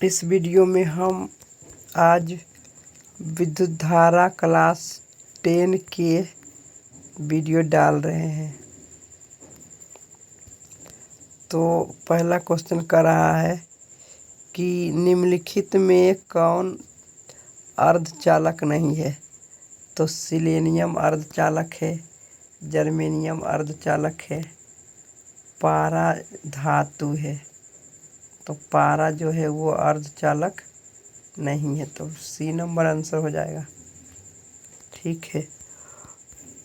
इस वीडियो में हम आज विद्युत धारा क्लास 10 के वीडियो डाल रहे हैं। तो पहला क्वेश्चन कर रहा है कि निम्नलिखित में कौन अर्धचालक नहीं है। तो सिलेनियम अर्धचालक है, जर्मेनियम अर्धचालक है, पारा धातु है। तो पारा जो है वो अर्धचालक नहीं है, तो सी नंबर आंसर हो जाएगा। ठीक है,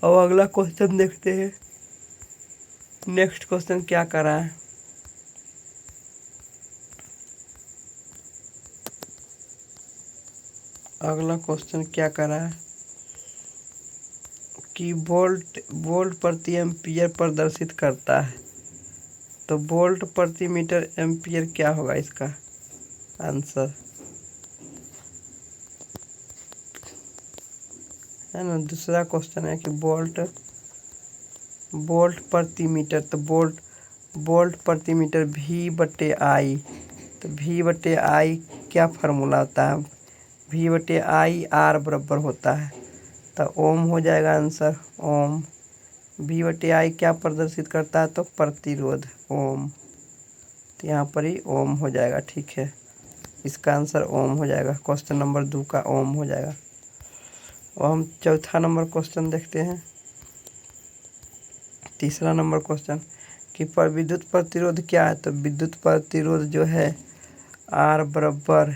अब अगला क्वेश्चन देखते हैं। नेक्स्ट क्वेश्चन क्या कर रहा है। अगला क्वेश्चन क्या कर रहा है कि वोल्ट प्रति एम्पियर प्रदर्शित करता है। तो वोल्ट प्रति मीटर एम्पियर क्या होगा इसका आंसर, है ना। दूसरा क्वेश्चन है कि वोल्ट प्रति मीटर। तो वोल्ट प्रति मीटर V/I। तो V/I क्या फार्मूला होता है, V/I R बराबर होता है। तो ओम हो जाएगा आंसर, ओम। V/I क्या प्रदर्शित करता है, तो प्रतिरोध, ओम। तो यहाँ पर ही ओम हो जाएगा। ठीक है, इसका आंसर ओम हो जाएगा। क्वेश्चन नंबर 2 का ओम हो जाएगा। और हम चौथा नंबर क्वेश्चन देखते हैं। तीसरा नंबर क्वेश्चन कि पर विद्युत प्रतिरोध क्या है। तो विद्युत प्रतिरोध जो है R बराबर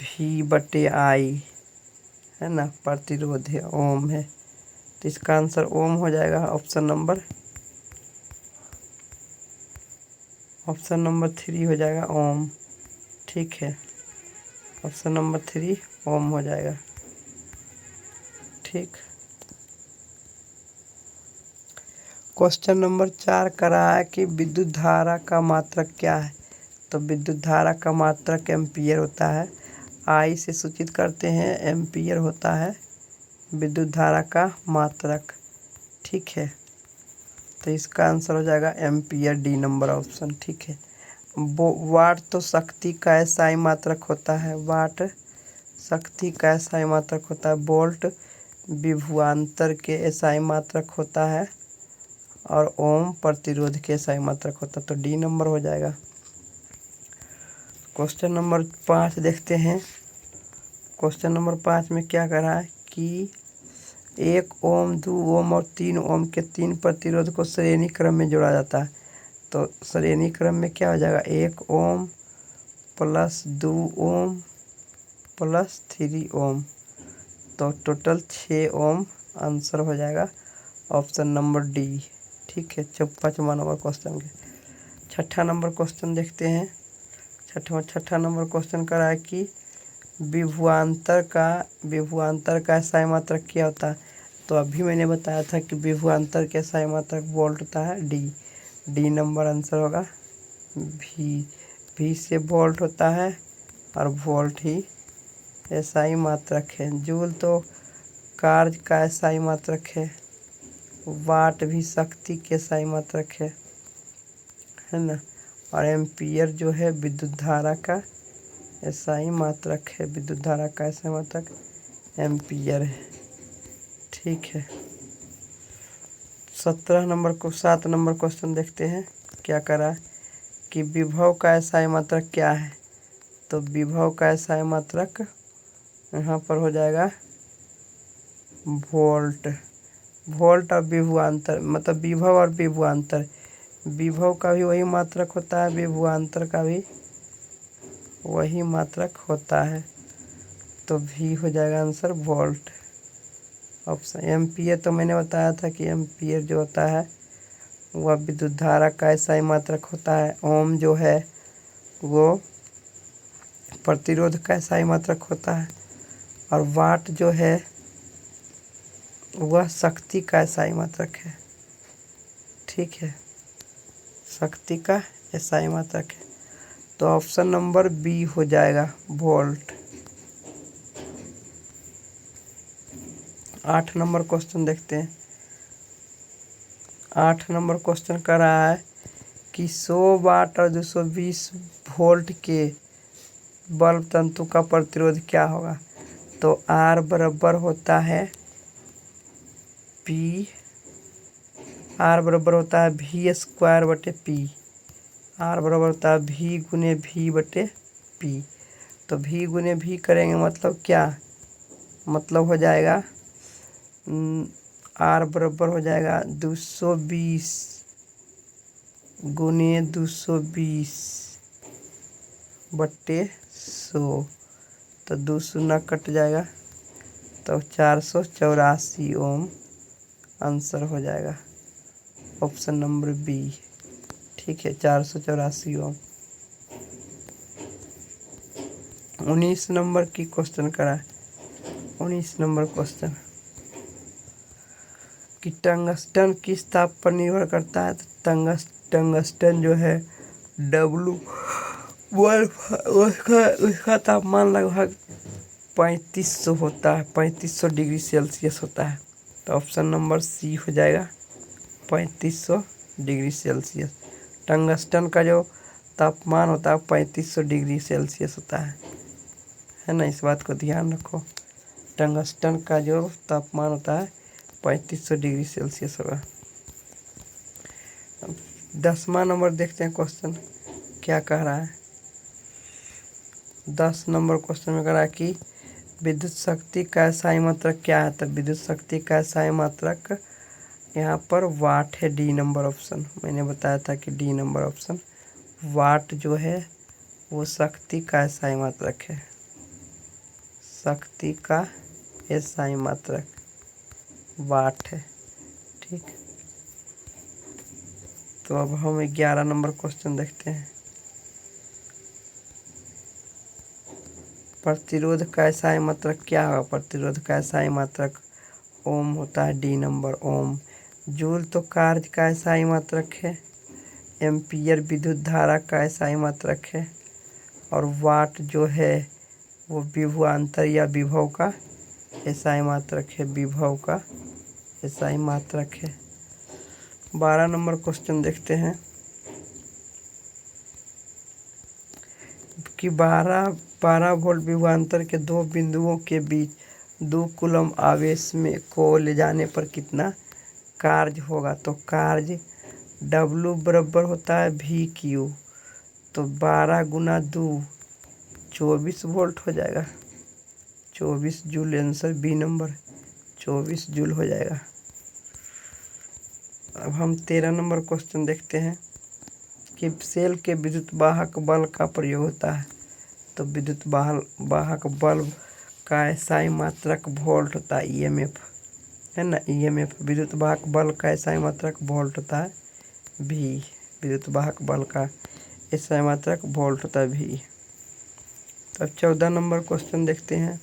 V/I, है ना, प्रतिरोध है, ओम है। तो इसका आंसर ओम हो जाएगा। ऑप्शन नंबर 3 हो जाएगा, ओम। ठीक है, ऑप्शन नंबर 3 ओम हो जाएगा। ठीक, क्वेश्चन नंबर 4 का रहा है कि विद्युत धारा का मात्रक क्या है। तो विद्युत धारा का मात्रक एम्पियर होता है। आई से सूचित करते हैं, एम्पियर होता है विद्युत धारा का मात्रक। ठीक है, तो इसका आंसर हो जाएगा एम्पियर, डी नंबर ऑप्शन। ठीक है, वाट तो शक्ति का एसआई मात्रक होता है, वाट शक्ति का एसआई मात्रक होता है। वोल्ट विभवांतर के एसआई मात्रक होता है और ओम प्रतिरोध के एसआई मात्रक होता है। तो डी नंबर हो जाएगा। क्वेश्चन नंबर 5 देखते हैं। क्वेश्चन नंबर 5 में क्या कर रहा है कि 1 ओम, 2 ओम और 3 ओम के 3 प्रतिरोध को श्रेणी क्रम में जोड़ा जाता है। तो श्रेणी क्रम में क्या हो जाएगा, 1 ओम प्लस 2 ओम प्लस 3 ओम। तो टोटल 6 ओम आंसर हो जाएगा, ऑप्शन नंबर डी। ठीक है, 5वां नंबर क्वेश्चन के। छठा नंबर क्वेश्चन देखते हैं। छठा नंबर क्वेश्चन कर रहा है कि विभवांतर का एसआई मात्रक क्या होता है। तो अभी मैंने बताया था कि विभवांतर के एसआई मात्रक वोल्ट होता है, डी नंबर आंसर होगा। भी से वोल्ट होता है और वोल्ट ही एसआई मात्रक है। जूल तो कार्य का एसआई मात्रक है, वाट भी शक्ति के एसआई मात्रक है ना। और एम्पियर जो है विद्युत धारा का एसआई मात्रक है। विद्युत धारा का एसआई मात्रक एम्पियर है। ठीक है, 7 नंबर क्वेश्चन देखते हैं। क्या करा कि विभव का एसआई मात्रक क्या है। तो विभव का एसआई मात्रक यहाँ पर हो जाएगा वोल्ट और विभवांतर, मतलब विभव और विभवांतर। विभव का भी वही मात्रक होता है, विभवांतर का भी वही मात्रक होता है। तो भी हो जाएगा आंसर वोल्ट ऑप्शन। एम्पियर तो मैंने बताया था कि एम्पियर जो होता है वह विद्युत धारा का एसआई मात्रक होता है। ओम जो है वो प्रतिरोध का एसआई मात्रक होता है और वाट जो है वह शक्ति का एसआई मात्रक है। ठीक है, शक्ति का एसआई मात्रक है। तो ऑप्शन नंबर बी हो जाएगा, वोल्ट। 8 नंबर क्वेश्चन देखते हैं। 8 नंबर क्वेश्चन कर रहा है कि 100 वाट और 220 वोल्ट के बल्ब तंतु का प्रतिरोध क्या होगा? तो R बराबर होता है V स्क्वायर बटे P। R बराबर होता है V गुने V बटे P। तो V गुने V करेंगे मतलब क्या? मतलब हो जाएगा R बराबर हो जाएगा 220 गुने 220 बटे 100। तो 2 शून्य कट जाएगा तो 484 ओम आंसर हो जाएगा ऑप्शन नंबर बी। ठीक है, 484 ओम। 19 नंबर की क्वेश्चन करा। 19 नंबर क्वेश्चन कि टंगस्टन किस ताप पर निर्भर करता है? तो टंगस्टन जो है डब्लू उसका तापमान लगभग 3500 होता है, 3500 डिग्री सेल्सियस होता है। तो ऑप्शन नंबर सी हो जाएगा 3500 डिग्री सेल्सियस। टंगस्टन का जो तापमान होता है 3500 डिग्री सेल्सियस होता है ना, इस बात को ध्यान रखो। टंगस्टन का जो तापमान होता है 3500 डिग्री सेल्सियस होगा। 10वां नंबर देखते हैं क्वेश्चन क्या कह रहा है। 10 नंबर क्वेश्चन में कह रहा है कि विद्युत शक्ति का SI मात्रक क्या है? तो विद्युत शक्ति का SI मात्रक यहाँ पर वाट है, डी नंबर ऑप्शन। मैंने बताया था कि डी नंबर ऑप्शन वाट जो है वो शक्ति का SI मात्रक है, शक्ति का SI मात्रक वाट है। ठीक, तो अब हम 11 नंबर क्वेश्चन देखते हैं। प्रतिरोध का SI मात्रक क्या होगा? प्रतिरोध का SI मात्रक ओम होता है, डी नंबर ओम। जूल तो कार्य का SI मात्रक है, एम्पियर विद्युत धारा का SI मात्रक है, और वाट जो है वो विभवांतर या विभव का SI मात्रक है, विभव का SI मात्रक है। 12 नंबर क्वेश्चन देखते हैं कि 12 वोल्ट विभवांतर के दो बिंदुओं के बीच 2 कूलम आवेश में को ले जाने पर कितना कार्य होगा? तो कार्य W बराबर होता है VQ। तो 12 गुना 2 24 वोल्ट हो जाएगा, 24 joule. Answer B number 24 joule हो जाएगा। अब हम 13 नंबर क्वेश्चन देखते हैं कि सेल के विद्युत वाहक बल का प्रयोग होता है। तो विद्युत वाहक बल्ब का SI मात्रक वोल्ट होता है, EMF है ना, EMF। विद्युत वाहक बल का SI मात्रक वोल्ट होता है भी, विद्युत वाहक बल का SI मात्रक वोल्ट होता है भी। तो 14 नंबर क्वेश्चन देखते हैं।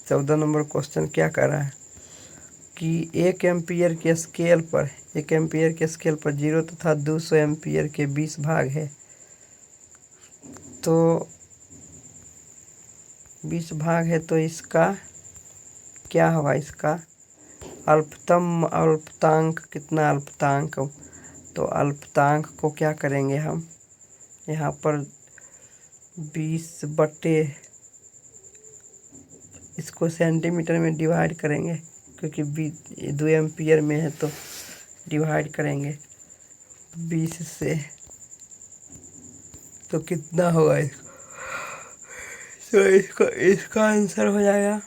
14 नंबर क्वेश्चन क्या कर रहा है कि 1 एम्पियर के स्केल पर 0 तथा 200 एम्पियर के 20 भाग है। तो 20 भाग है तो इसका क्या होगा? इसका अल्पतांक कितना? अल्पतांक, तो अल्पतांक को क्या करेंगे हम यहाँ पर 20 बटे इसको सेंटीमीटर में डिवाइड करेंगे, क्योंकि 2 एम्पियर में है तो डिवाइड करेंगे 20 से। तो कितना होगा इसका? तो इसका आंसर हो जाएगा,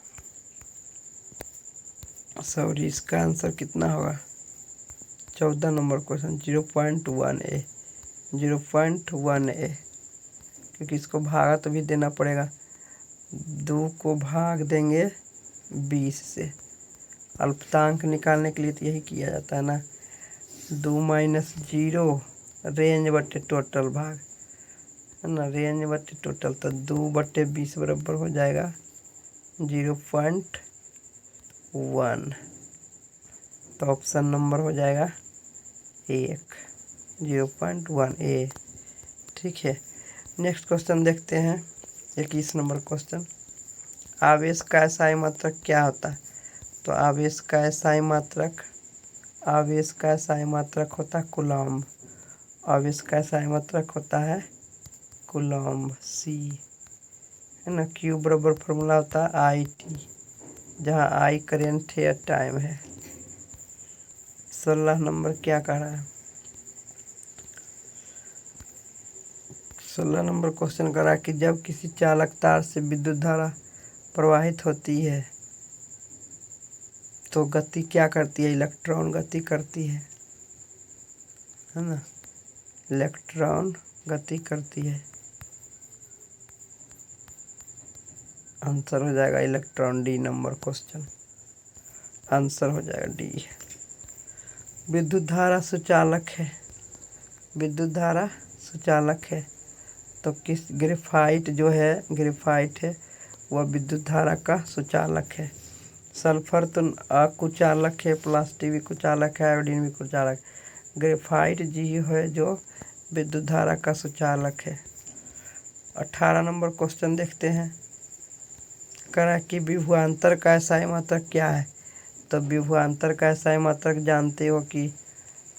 सॉरी, इसका आंसर कितना होगा? 14 नंबर क्वेश्चन 0.1 A, 0.1 A, क्योंकि इसको भागा तो भी देना पड़ेगा। 2 को भाग देंगे 20 से। अल्पतांक निकालने के लिए तो यही किया जाता है ना, 2 माइनस 0 रेंज बटे टोटल भाग है ना, रेंज बटे टोटल। तो 2 बटे 20 बराबर हो जाएगा 0.1। तो ऑप्शन नंबर हो जाएगा 1, 0.1 A। ठीक है, नेक्स्ट क्वेश्चन देखते हैं। 21 नंबर क्वेश्चन, आवेश का SI मात्रक क्या होता है? तो आवेश का SI मात्रक होता है कूलम्ब। आवेश का SI मात्रक होता है कूलम्ब। सी है ना। क्यू बराबर फॉर्मूला होता है आई टी, जहाँ आई करेंट है या टाइम है। 16 नंबर क्या कह रहा है? 16 नंबर क्वेश्चन कर रहा है कि जब किसी चालक तार से विद्युत धारा प्रवाहित होती है तो गति क्या करती है? इलेक्ट्रॉन गति करती है ना। इलेक्ट्रॉन गति करती है। आंसर हो जाएगा electron. D number question answer हो जाएगा डी। विद्युत धारा सुचालक है। विद्युत धारा सुचालक है तो किस ग्रेफाइट जो है, ग्रेफाइट है वह विद्युत धारा का सुचालक है। सल्फर तो अकुचालक है, प्लास्टिक भी कुचालक है, आयोडीन भी कुचालक। ग्रेफाइट जी है जो विद्युत धारा का सुचालक है। 18 नंबर क्वेश्चन देखते हैं। करा कि विभवांतर का एसआई मात्रक क्या है? तो विभवांतर का एसआई मात्रक जानते हो कि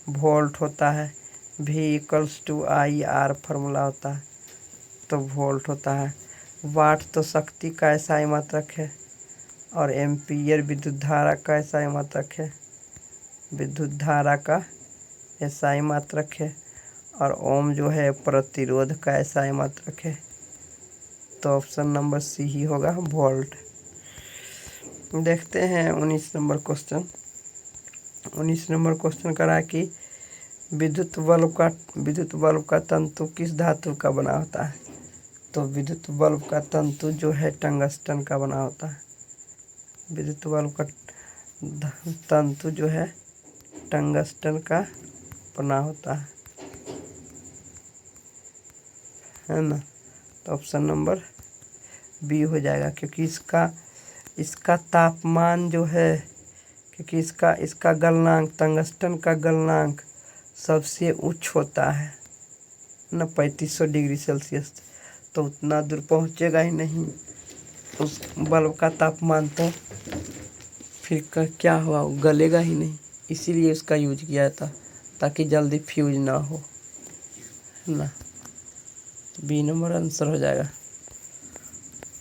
वोल्ट होता है। V = IR फॉर्मूला होता है तो वोल्ट होता है। वाट तो शक्ति का एसआई मात्रक है और एम्पीयर विद्युत धारा का एसआई मात्रक है। विद्युत धारा का एसआई मात्रक है और ओम जो है प्रतिरोध का एसआई मात्रक है। तो ऑप्शन नंबर सी ही होगा, वोल्ट। देखते हैं 19 नंबर क्वेश्चन। 19 नंबर क्वेश्चन करा है कि विद्युत बल्ब का तंतु किस धातु का बना होता है? तो विद्युत बल्ब का तंतु जो है टंगस्टन का बना होता है। विद्युत बल्ब का तंतु जो है टंगस्टन का बना होता है ना। तो ऑप्शन नंबर बी हो जाएगा क्योंकि इसका तापमान जो है, क्योंकि इसका गलनांक, टंगस्टन का गलनांक सबसे उच्च होता है ना, 3500 डिग्री सेल्सियस। तो उतना दूर पहुंचेगा ही नहीं उस बल्ब का तापमान, तो फिर क्या हुआ, गलेगा ही नहीं। इसीलिए उसका यूज किया था ताकि जल्दी फ्यूज ना हो ना। बी नंबर आंसर हो जाएगा।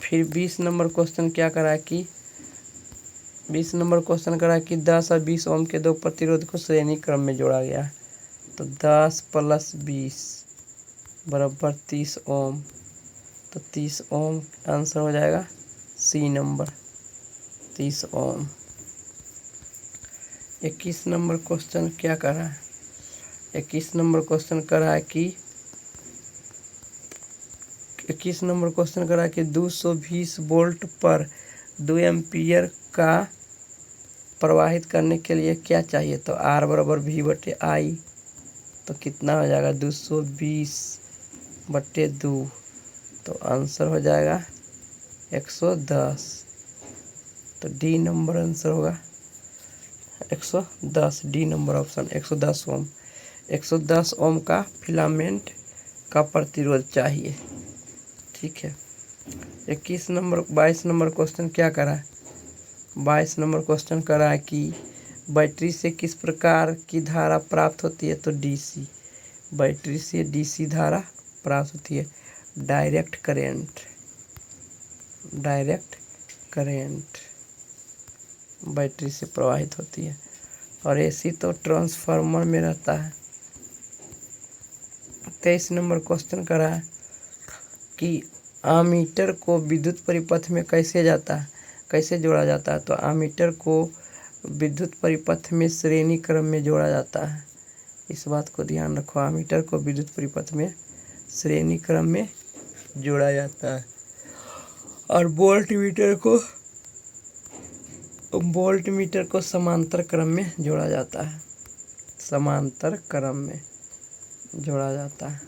फिर 20 नंबर क्वेश्चन क्या करा कि 20 नंबर क्वेश्चन करा कि 10 और 20 ओम के दो प्रतिरोध को श्रेणी क्रम में जोड़ा गया है। तो 10 + 20 बराबर 30 ओम। तो 30 ओम आंसर हो जाएगा सी नंबर, 30 ओम। 21 नंबर क्वेश्चन क्या कर रहा है? 21 नंबर क्वेश्चन कर रहा है कि 21 नंबर क्वेश्चन कर रहा है कि 220 वोल्ट पर 2 एम्पीयर का प्रवाहित करने के लिए क्या चाहिए? तो R = V/I। तो कितना हो जाएगा 220/2। तो आंसर हो जाएगा 110। तो डी नंबर आंसर होगा 110। डी नंबर ऑप्शन 110 ओम। 110 ओम का फिलामेंट का प्रतिरोध चाहिए। ठीक है। 22 नंबर क्वेश्चन क्या करा है? 22 नंबर क्वेश्चन करा है कि बैटरी से किस प्रकार की धारा प्राप्त होती है? तो डीसी। बैटरी से डीसी धारा प्राप्त होती है। डायरेक्ट करेंट बैटरी से प्रवाहित होती है। और एसी तो ट्रांसफार्मर में रहता है। 23 नंबर क्वेश्चन करा है कि आमीटर को विद्युत परिपथ में कैसे जोड़ा जाता है? तो आमीटर को विद्युत परिपथ में श्रेणी क्रम में जोड़ा जाता है। इस बात को ध्यान रखो, आमीटर को विद्युत परिपथ में श्रेणी क्रम में जोड़ा जाता है। और वोल्ट मीटर को समांतर क्रम में जोड़ा जाता है। समांतर क्रम में जोड़ा जाता है।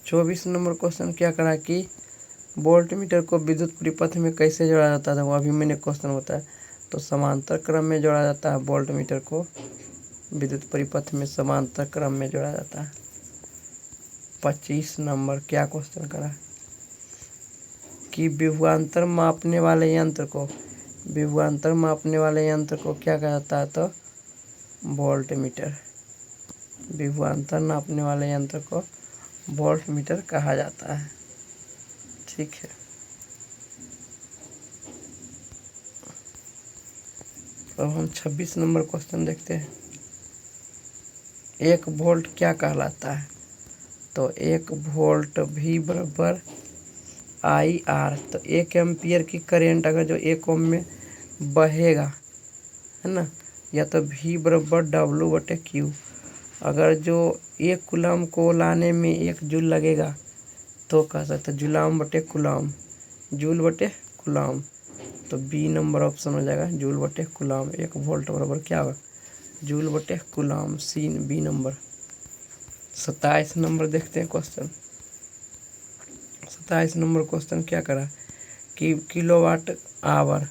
24 नंबर क्वेश्चन क्या करा कि वोल्ट मीटर को विद्युत परिपथ में कैसे जोड़ा जाता है? वो अभी मैंने क्वेश्चन बताया। तो समांतर क्रम में जोड़ा जाता है। वोल्ट मीटर को विद्युत परिपथ में समांतर क्रम में जोड़ा जाता है। 25 नंबर क्या क्वेश्चन करा कि विभवांतर मापने वाले यंत्र को क्या कहा जाता है? तो वोल्ट मीटर। विभवांतर नापने वाले यंत्र को वोल्ट मीटर कहा जाता है। ठीक है, अब हम 26 नंबर क्वेश्चन देखते हैं। 1 वोल्ट क्या कहलाता है? तो 1 वोल्ट V बराबर IR। तो 1 एम्पियर की करेंट अगर जो 1 ओम में बहेगा, है ना, या तो V बराबर W/Q। अगर जो 1 कूलम को लाने में 1 जूल लगेगा तो कह सकते हैं जूलाम बटे कूलम, जूल बटे कूलम। तो बी नंबर ऑप्शन हो जाएगा जूल बटे कूलम। 1 वोल्ट बराबर क्या होगा? जूल बटे coulomb. C B number. 27 number देखते हैं क्वेश्चन। 27 नंबर क्वेश्चन क्या करा कि किलोवाट आवर।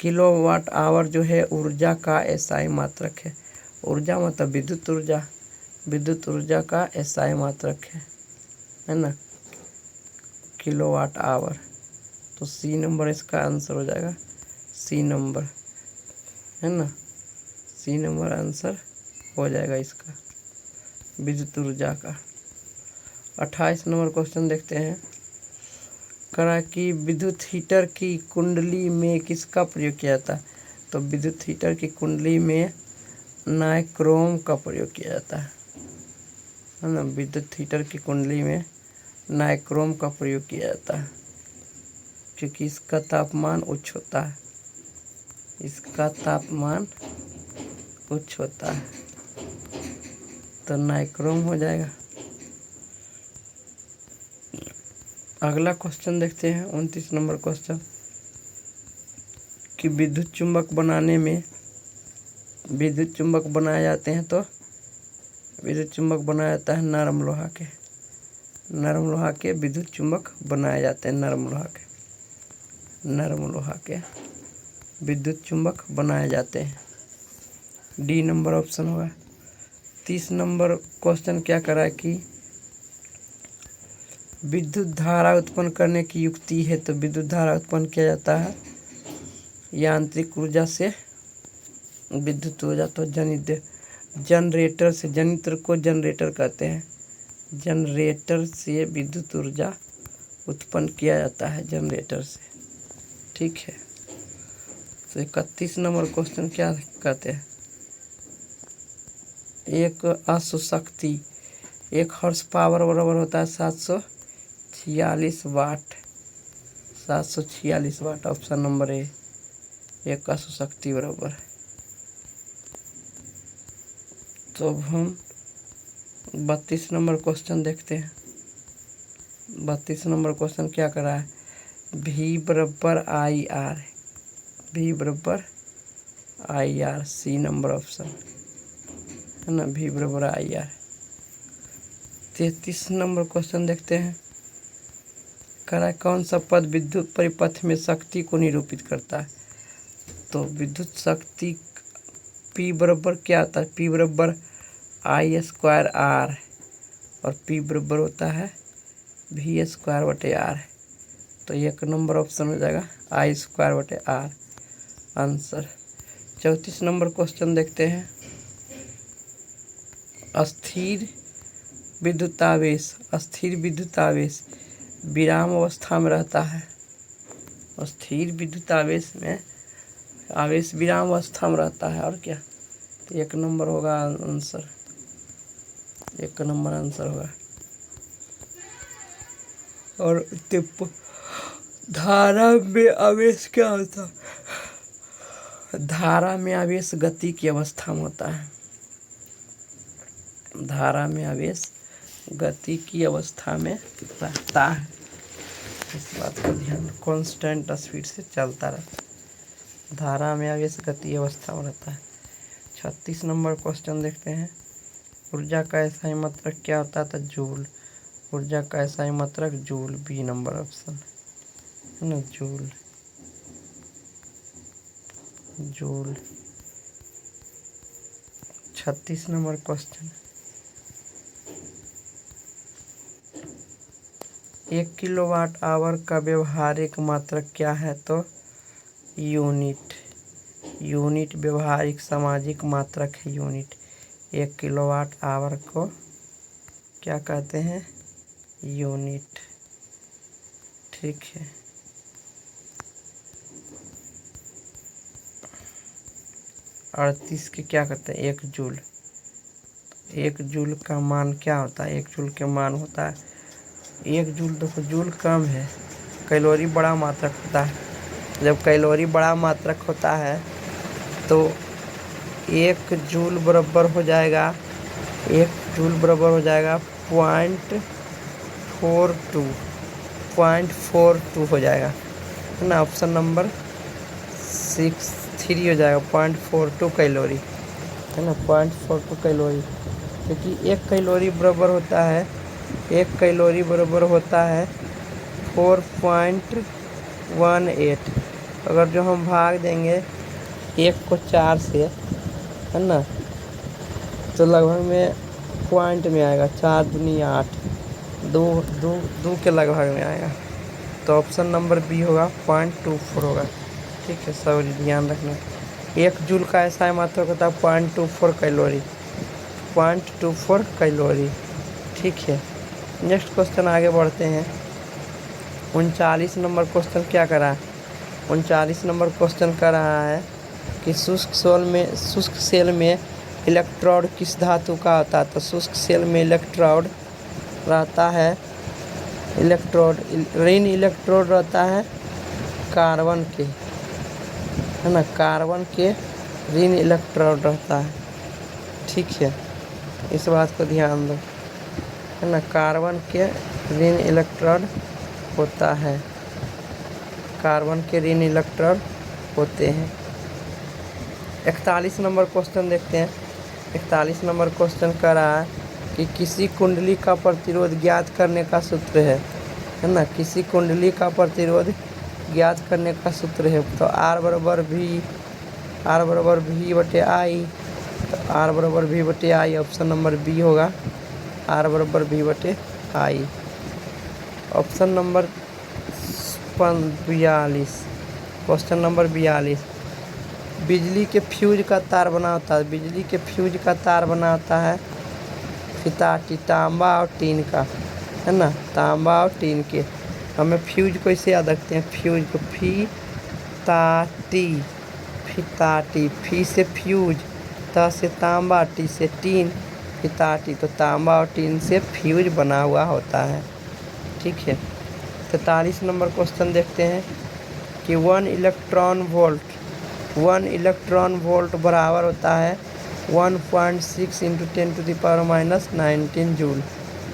किलोवाट आवर जो है ऊर्जा का एसआई मात्रक है। ऊर्जा मतलब विद्युत ऊर्जा, विद्युत ऊर्जा का एसआई मात्रक है ना, किलोवाट आवर। तो सी नंबर इसका आंसर हो जाएगा, सी नंबर, है ना, सी नंबर आंसर हो जाएगा इसका, विद्युत ऊर्जा का। 28 नंबर क्वेश्चन देखते हैं। करा कि विद्युत हीटर की कुंडली में किसका प्रयोग किया जाता है? तो विद्युत हीटर की कुंडली में नाइक्रोम का प्रयोग किया जाता है ना। विद्युत हीटर की कुंडली में नाइक्रोम का प्रयोग किया जाता है क्योंकि इसका तापमान उच्च होता है, इसका तापमान उच्च होता है, तो नाइक्रोम हो जाएगा। अगला क्वेश्चन देखते हैं 29 नंबर क्वेश्चन कि विद्युत चुंबक बनाने में, विद्युत चुंबक बनाए जाते हैं तो विद्युत चुंबक बनाया जाता है नरम लोहा के, नरम लोहा के विद्युत चुंबक बनाए जाते हैं, नरम लोहा के, नरम लोहा के विद्युत चुंबक बनाए जाते हैं। डी नंबर ऑप्शन होगा। 30 नंबर क्वेश्चन क्या करा है कि विद्युत धारा उत्पन्न करने की युक्ति है। तो विद्युत धारा उत्पन्न किया जाता है यांत्रिक ऊर्जा से, विद्युत ऊर्जा तो जनरेटर से, जनित्र को जनरेटर कहते हैं, जनरेटर से विद्युत ऊर्जा उत्पन्न किया जाता है, जनरेटर से। ठीक है, तो 31 नंबर क्वेश्चन क्या कहते हैं? एक अशुशक्ति 1 हॉर्स पावर बराबर होता है 746 वाट, 746 वाट। ऑप्शन नंबर ए, 1 अशुशक्ति बराबर। तो अब हम 32 नंबर क्वेश्चन देखते हैं। 32 नंबर क्वेश्चन क्या कर रहा है? V बराबर IR, V बराबर IR। सी नंबर ऑप्शन, है ना, V बराबर IR। 33 नंबर क्वेश्चन देखते हैं। करा कौन सा पद विद्युत परिपथ में शक्ति को निरूपित करता है? तो विद्युत शक्ति P बराबर क्या होता है? P बराबर I²R और P बराबर होता है V²/R। तो 1 नंबर ऑप्शन हो जाएगा I²/R आंसर। 34 नंबर क्वेश्चन देखते हैं। अस्थिर विद्युतावेश, अस्थिर विद्युतावेश विराम अवस्था में रहता है। स्थिर विद्युतावेश में आवेश विराम अवस्था में रहता है, और क्या? तो 1 नंबर होगा आंसर, 1 नंबर आंसर होगा। और धारा में आवेश क्या होता है? धारा में आवेश गति की अवस्था में होता है, धारा में आवेश गति की अवस्था में रहता है। इस बात का ध्यान, कांस्टेंट स्पीड से चलता रहता है, धारा में आवेश गति अवस्था में रहता है। 36 नंबर क्वेश्चन देखते हैं। ऊर्जा का एसआई मात्रक क्या होता था? जूल। ऊर्जा का एसआई मात्रक जूल। बी नंबर ऑप्शन, है ना, joule, joule. 36 number question. 1 kilowatt hour का व्यवहारिक मात्रक क्या है? तो यूनिट, यूनिट व्यवहारिक सामाजिक मात्रक है, यूनिट। 1 किलोवाट आवर को क्या कहते हैं? यूनिट। ठीक है, अड़तीस के क्या करते हैं, 1 जूल। 1 जूल का मान क्या होता है, 1 जूल के मान होता है 1 जूल, देखो जूल कम है, कैलोरी बड़ा मात्रक होता है। जब कैलोरी बड़ा मात्रक होता है तो 1 जूल बराबर हो जाएगा 0.42 हो जाएगा, है ना। ऑप्शन नंबर 3 हो जाएगा, 0.42 कैलोरी, है ना, 0.42 कैलोरी। क्योंकि 1 कैलोरी बराबर होता है 4.18। अगर जो हम भाग देंगे 1 को 4 से, है ना, तो लगभग में पॉइंट में आएगा, 4 दूनी 8, 2 के लगभग में आएगा। तो ऑप्शन नंबर बी होगा, 0.24 होगा। ठीक है, सब ध्यान रखना। 1 जूल का ऐसा मात्रक होता है 0.24 कैलोरी। ठीक है, नेक्स्ट क्वेश्चन आगे बढ़ते हैं। 39 नंबर क्वेश्चन क्या करा है, 39 नंबर क्वेश्चन कर रहा है कि शुष्क सेल में इलेक्ट्रोड किस धातु का होता है। तो शुष्क सेल में इलेक्ट्रोड रहता है, ऋण इलेक्ट्रोड रहता है कार्बन के, है ना, कार्बन के ऋण इलेक्ट्रोड रहता है। ठीक है, इस बात को ध्यान दो, है ना, कार्बन के ऋण इलेक्ट्रोड होता है, कार्बन के ऋण इलेक्ट्रोड होते हैं। 41 नंबर क्वेश्चन देखते हैं। 41 नंबर क्वेश्चन कर रहा है कि किसी कुंडली का प्रतिरोध ज्ञात करने का सूत्र है ना, किसी कुंडली का प्रतिरोध ज्ञात करने का सूत्र है। तो R बराबर V बटे आई, तो R बराबर V बटे आई, ऑप्शन नंबर बी होगा, R बराबर V बटे आई। ऑप्शन नंबर 42, क्वेश्चन नंबर 42, बिजली के फ्यूज का तार बना होता है, बिजली के फ्यूज का तार बना होता है फिताटी, तांबा और टीन का, है ना, तांबा और टीन के। हमें फ्यूज को इसे याद रखते हैं, फ्यूज को फिताटी, फी से फ्यूज, ता से तांबा, टी से टीन, फिताटी। तो तांबा और टीन से फ्यूज बना हुआ होता है। ठीक है, 43 नंबर क्वेश्चन देखते हैं कि 1 इलेक्ट्रॉन वोल्ट बराबर होता है 1.6 × 10⁻⁻19 जूल।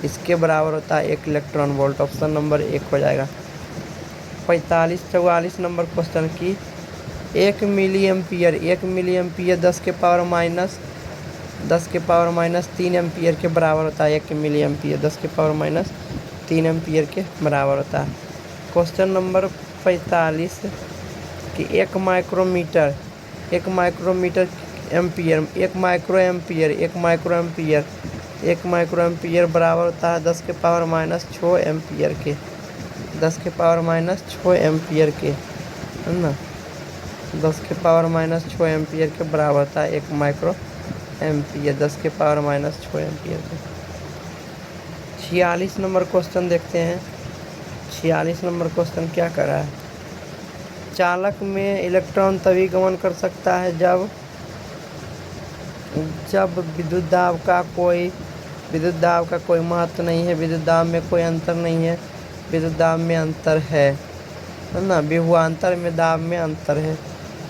इसके बराबर होता है 1 इलेक्ट्रॉन वोल्ट, ऑप्शन नंबर 1 हो जाएगा। 44 नंबर क्वेश्चन की 1 मिली एम्पियर 10⁻³ एम्पियर के बराबर होता है। 1 मिली एम्पियर 10⁻³ एम्पियर के बराबर होता है। क्वेश्चन नंबर 45 कि 1 माइक्रो एम्पियर बराबर होता है 10⁻⁶ एम्पियर के, 10⁻⁶ एम्पियर के, है ना, 10⁻⁶ एम्पियर के बराबर होता है 1 माइक्रो एम्पियर, 10⁻⁶ एम्पियर के। 46 नंबर क्वेश्चन देखते हैं। 46 नंबर क्वेश्चन क्या कर रहा है, चालक में इलेक्ट्रॉन तभी गमन कर सकता है जब विद्युत दाब का कोई महत्व नहीं है, विद्युत दाब में कोई अंतर नहीं है, विद्युत दाब में अंतर है ना, विभवांतर में दाब में अंतर है।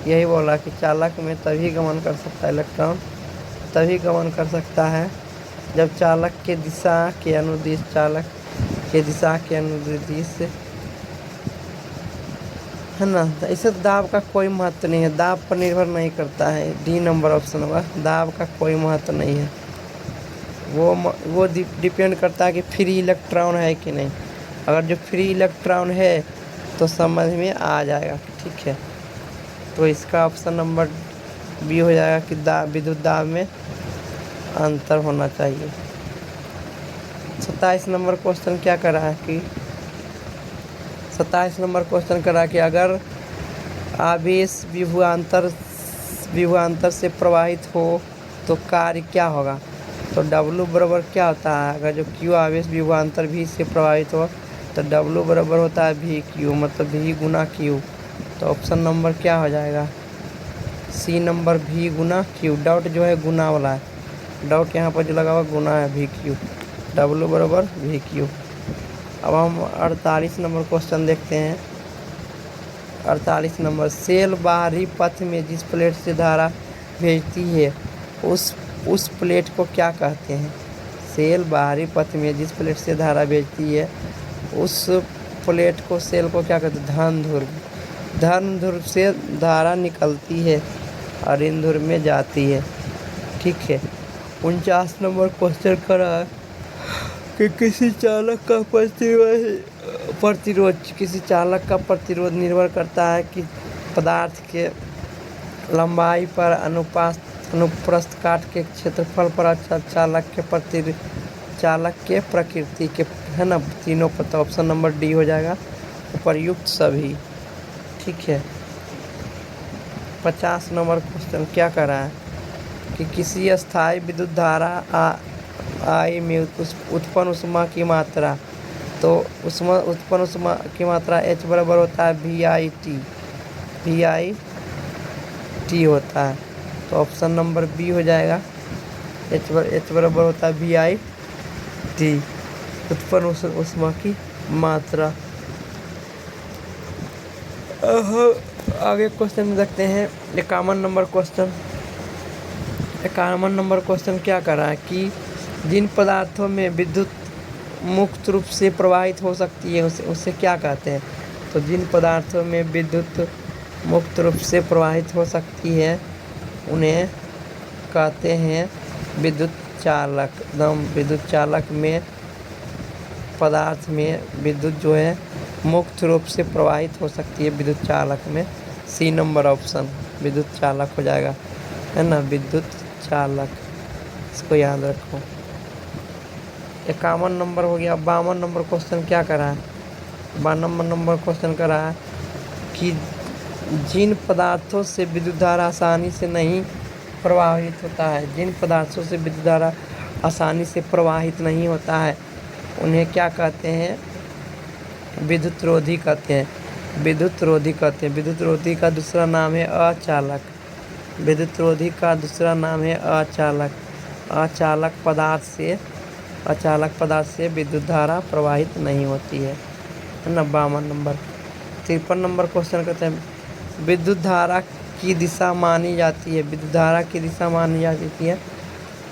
यही बोला कि चालक में तभी गमन कर सकता है, इलेक्ट्रॉन तभी गमन कर सकता है जब चालक के दिशा के अनुदिश है ना। इसे दाब का कोई महत्व नहीं है, दाब पर निर्भर नहीं करता है। डी नंबर ऑप्शन होगा, दाब का कोई महत्व नहीं है, वो डिपेंड करता है कि फ्री इलेक्ट्रॉन है कि नहीं। अगर जो फ्री इलेक्ट्रॉन है तो समझ में आ जाएगा। ठीक है, तो इसका ऑप्शन नंबर बी हो जाएगा कि विद्युत दाब में अंतर होना चाहिए। 27 नंबर क्वेश्चन क्या कर रहा है कि 27 नंबर क्वेश्चन कर रहा है कि अगर आवेश विभवांतर से प्रवाहित हो तो कार्य क्या होगा। तो W बराबर क्या होता है, अगर जो Q आवेश विभवांतर V से प्रभावित हो तो W बराबर होता है VQ, मतलब V गुना Q। तो ऑप्शन नंबर क्या हो जाएगा, सी नंबर, V गुना Q। डॉट जो है गुना वाला है, डॉट यहाँ पर जो लगा हुआ गुना है VQ, W बराबर VQ। अब हम 48 नंबर क्वेश्चन देखते हैं। 48 नंबर, सेल बाहरी पथ में जिस प्लेट से धारा भेजती है उस प्लेट को क्या कहते हैं। सेल बाहरी पथ में जिस प्लेट से धारा भेजती है उस प्लेट को, सेल को क्या कहते हैं, धन ध्रुव। धन ध्रुव से धारा निकलती है और इन ध्रुव में जाती है। ठीक है। 49 नंबर क्वेश्चन करा है कि किसी चालक का प्रतिरोध निर्भर करता है कि पदार्थ के लंबाई पर, अनुप्रस्थ काट के क्षेत्रफल पर, चालक के प्रकृति के, है ना, तीनों पर। तो ऑप्शन नंबर डी हो जाएगा, उपर्युक्त सभी। ठीक है। 50 नंबर क्वेश्चन क्या कर रहा है कि किसी अस्थायी विद्युत धारा आई में उत्पन्न ऊष्मा की मात्रा, तो उत्पन्न ऊष्मा की मात्रा H बराबर होता है VIT होता है। तो ऑप्शन नंबर बी हो जाएगा, H बराबर होता है VIT, उत्पन्न ऊष्मा की मात्रा। आगे क्वेश्चन में देखते हैं 51 नंबर क्वेश्चन। 51 नंबर क्वेश्चन क्या कर रहा है कि जिन पदार्थों में विद्युत मुक्त रूप से प्रवाहित हो सकती है उसे क्या कहते हैं। तो जिन पदार्थों में विद्युत मुक्त रूप से प्रवाहित हो सकती है उन्हें कहते हैं विद्युत चालक। एकदम विद्युत चालक में पदार्थ में विद्युत जो है मुक्त रूप से प्रवाहित हो सकती है विद्युत चालक में। सी नंबर ऑप्शन विद्युत चालक हो जाएगा, है ना, विद्युत चालक, इसको याद रखो। 51 नंबर हो गया। 52 नंबर क्वेश्चन क्या करा है, 52 नंबर क्वेश्चन करा है कि जिन पदार्थों से विद्युत धारा आसानी से नहीं प्रवाहित होता है, जिन पदार्थों से विद्युत धारा आसानी से प्रवाहित नहीं होता है उन्हें क्या कहते हैं, विद्युत रोधी कहते हैं। विद्युत रोधी कहते हैं। विद्युत रोधी का दूसरा नाम है अचालक। विद्युत रोधी का दूसरा नाम है अचालक। अचालक पदार्थ से विद्युत धारा प्रवाहित नहीं होती है ना। 52 नंबर। 53 नंबर क्वेश्चन कहते हैं विद्युत धारा की दिशा मानी जाती है। विद्युत धारा की दिशा मानी जाती है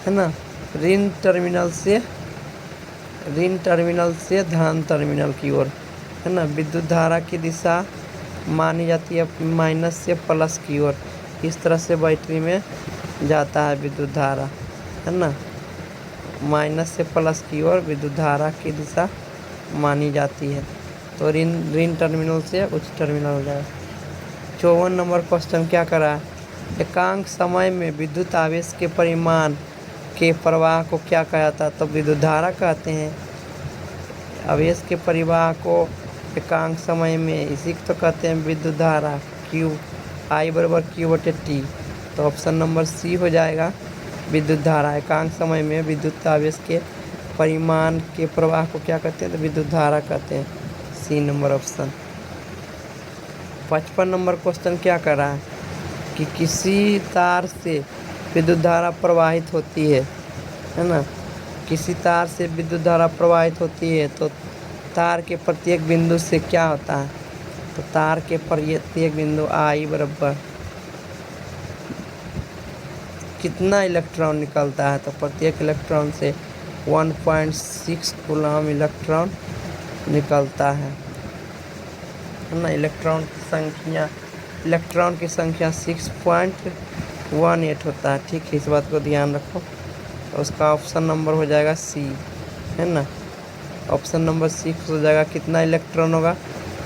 ना, ऋण टर्मिनल से धन टर्मिनल की ओर, है ना। विद्युत धारा की दिशा मानी जाती है माइनस से प्लस की ओर। इस तरह से बैटरी में जाता है विद्युत धारा, है ना, माइनस से प्लस की ओर विद्युत धारा की दिशा मानी जाती है। तो ऋण टर्मिनल से उच्च टर्मिनल हो जाएगा। 54 नंबर क्वेश्चन क्या करा है, एकांक समय में विद्युत आवेश के परिमाण के प्रवाह को क्या कहता है। तो विद्युत धारा कहते हैं। आवेश के परिवाह को एकांक समय में, इसी को तो कहते हैं विद्युत धारा। Q I बराबर Q/T। तो ऑप्शन नंबर सी हो जाएगा, विद्युत धारा। एकांक समय में विद्युत आवेश के परिमाण के प्रवाह को क्या कहते हैं, तो विद्युत धारा कहते हैं। C number option. 55 number question क्या कर रहा है कि किसी तार से विद्युत धारा प्रवाहित होती है ना। किसी तार से विद्युत धारा प्रवाहित होती है तो तार के प्रत्येक बिंदु से क्या होता है। तो तार के प्रत्येक बिंदु I बराबर कितना इलेक्ट्रॉन निकलता है। तो प्रत्येक इलेक्ट्रॉन से 1.6 कूलम इलेक्ट्रॉन निकलता है ना। इलेक्ट्रॉन की संख्या 6.18 होता है। ठीक है, इस बात को ध्यान रखो। तो उसका ऑप्शन नंबर हो जाएगा सी, है ना। ऑप्शन नंबर 6 हो जाएगा। कितना इलेक्ट्रॉन होगा,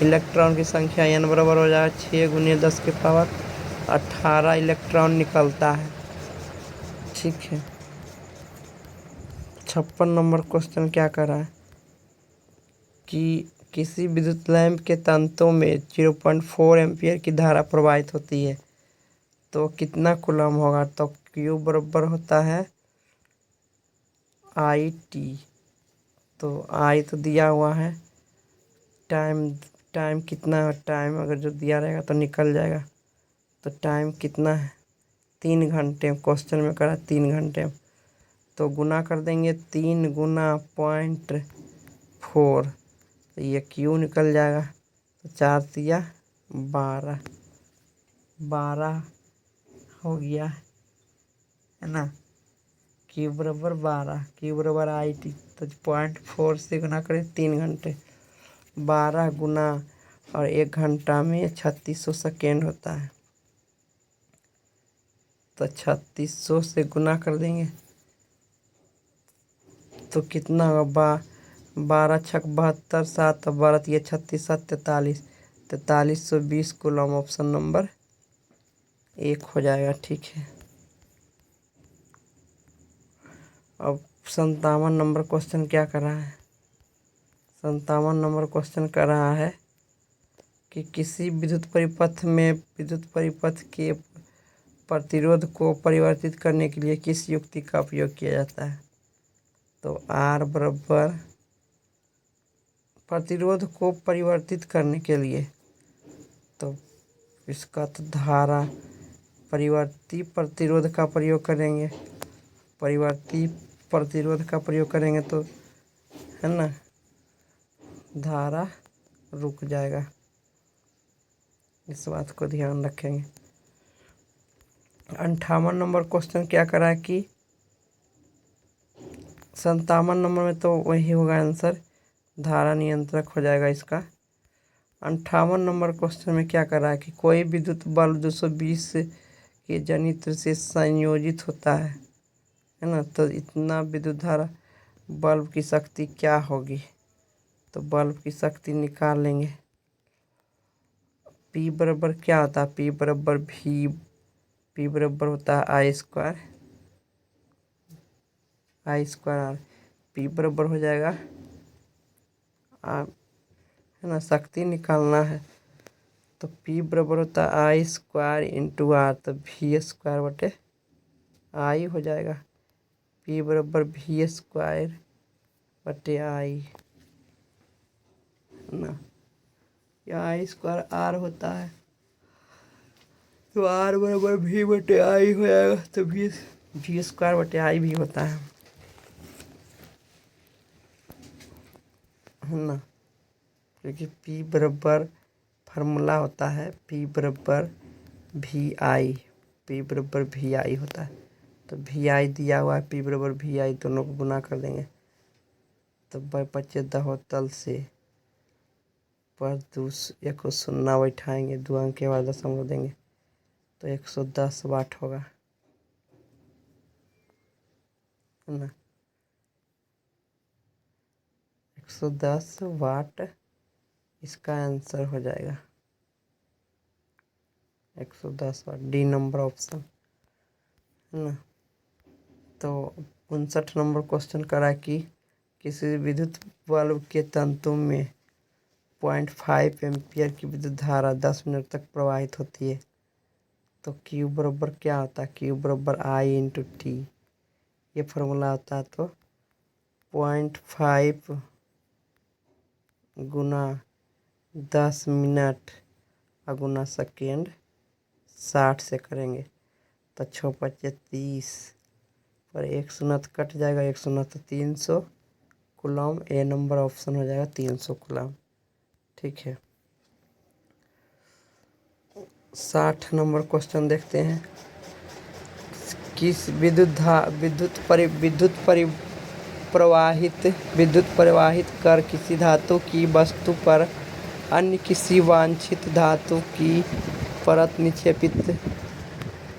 इलेक्ट्रॉन की संख्या n बराबर हो जाएगा 6 × 10⁻18 इलेक्ट्रॉन निकलता है। ठीक है। 56 नंबर क्वेश्चन क्या कर रहा है कि किसी विद्युत लैंप के तंतों में 0.4 एम्पियर की धारा प्रवाहित होती है तो कितना कूलम होगा। तो Q बराबर होता है आई टी। तो आई तो दिया हुआ है, टाइम टाइम कितना है, टाइम अगर जो दिया रहेगा तो निकल जाएगा। तो टाइम कितना है, 3 घंटे, क्वेश्चन में करा 3 घंटे। तो गुना कर देंगे, 3 गुना 0.4, तो ये क्यू निकल जाएगा। तो 4 दिया 12, 12 हो गया है ना। क्यू बराबर 12, क्यू बराबर आई टी। तो 0.4 से गुना करें 3 घंटे, 12 गुना और 1 घंटा में 3600 सेकेंड होता है। तो 3600 से गुना कर देंगे तो कितना होगा, 12 छक 72, 7 12 ये 36 7 43, 4320 कूलम। ऑप्शन नंबर 1 हो जाएगा। ठीक है। अब 57 नंबर क्वेश्चन क्या कर रहा है, 57 नंबर क्वेश्चन कर रहा है कि किसी विद्युत परिपथ के प्रतिरोध को परिवर्तित करने के लिए किस युक्ति का उपयोग किया जाता है। तो आर बराबर, प्रतिरोध को परिवर्तित करने के लिए तो इसका तो धारा परिवर्ती प्रतिरोध का प्रयोग करेंगे, परिवर्ती प्रतिरोध का प्रयोग करेंगे तो है ना, धारा रुक जाएगा। इस बात को ध्यान रखेंगे। 58 नंबर क्वेश्चन क्या करा कि 57 नंबर में तो वही होगा आंसर, धारा नियंत्रक हो जाएगा इसका। 58 नंबर क्वेश्चन में क्या करा कि कोई विद्युत बल्ब 220 के जनित्र से संयोजित होता है ना। तो इतना विद्युत धारा, बल्ब की शक्ति क्या होगी, तो बल्ब की शक्ति निकाल लेंगे। P बराबर क्या होता है, P बराबर P बराबर होता है आई स्क्वायर आर। P बराबर हो जाएगा है ना, शक्ति निकालना है तो P बराबर होता है आई स्क्वायर इंटू आर, तो V स्क्वायर बटे आई हो जाएगा। P बराबर V स्क्वायर बटे आई ना, या आई स्क्वायर आर होता है तो आर बराबर V बटे आई हो जाएगा। तो V स्क्वायर बटे आई भी होता है ना, क्योंकि P बराबर फार्मूला होता है P बराबर P बराबर VI होता है। तो VI दिया हुआ है, P बराबर VI, दोनों को गुना कर देंगे तो 25 से पर 1 को शून्य बैठाएंगे, 2 अंक के बाद दशमलव देंगे तो 110 वाट होगा है ना। 110 वाट इसका आंसर हो जाएगा, 110 वाट, डी नंबर ऑप्शन है ना। तो 59 नंबर क्वेश्चन करा कि किसी विद्युत बल्ब के तंतु में 0.5 एम्पियर की विद्युत धारा 10 मिनट तक प्रवाहित होती है। तो Q बराबर क्या होता है, Q बराबर I इंटू टी, ये फार्मूला होता है। तो 0.5 गुना 10 मिनट गुना सेकेंड 60 से करेंगे तो 6 × 30 पर 1 शून्य कट जाएगा, 1 शून्य तो 300 कूलम। ए नंबर ऑप्शन हो जाएगा 300 कूलम। ठीक है। 60 नंबर क्वेश्चन देखते हैं। किस विद्युत प्रवाहित कर किसी धातु की वस्तु पर अन्य किसी वांछित धातु की परत निक्षेपित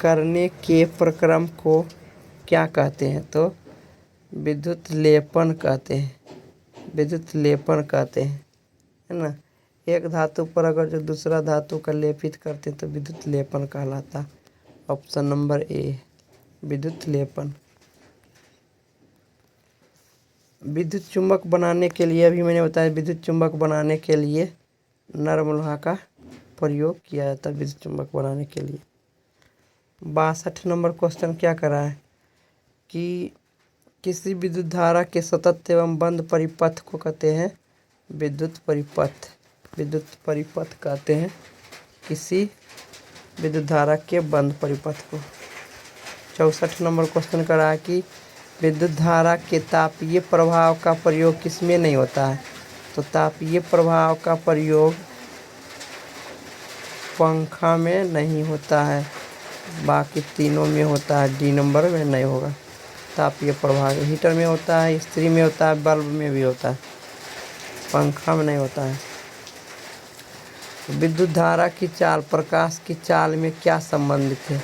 करने के प्रक्रम को क्या कहते हैं। तो विद्युत लेपन कहते हैं है ना। एक धातु पर अगर जो दूसरा धातु का लेपित करते हैं तो विद्युत लेपन कहलाता। ऑप्शन नंबर ए, विद्युत लेपन। विद्युत चुंबक बनाने के लिए, अभी मैंने बताया, विद्युत चुंबक बनाने के लिए नरम लोहा का प्रयोग किया जाता है विद्युत चुंबक बनाने के लिए। 62 नंबर क्वेश्चन क्या कर रहा है कि किसी विद्युत धारा के सतत एवं बंद परिपथ को कहते हैं विद्युत परिपथ। विद्युत परिपथ कहते हैं किसी विद्युत धारा के बंद परिपथ को। 64 नंबर क्वेश्चन कर रहा है कि विद्युत धारा के तापीय प्रभाव का प्रयोग किसमें नहीं होता है। तो तापीय प्रभाव का प्रयोग पंखा में नहीं होता है, बाकी तीनों में होता है। डी नंबर में नहीं होगा। तापीय प्रभाव हीटर में होता है, इस्त्री में होता है, बल्ब में भी होता है, पंखा में नहीं होता है। विद्युत धारा की चाल प्रकाश की चाल में क्या संबंधित है।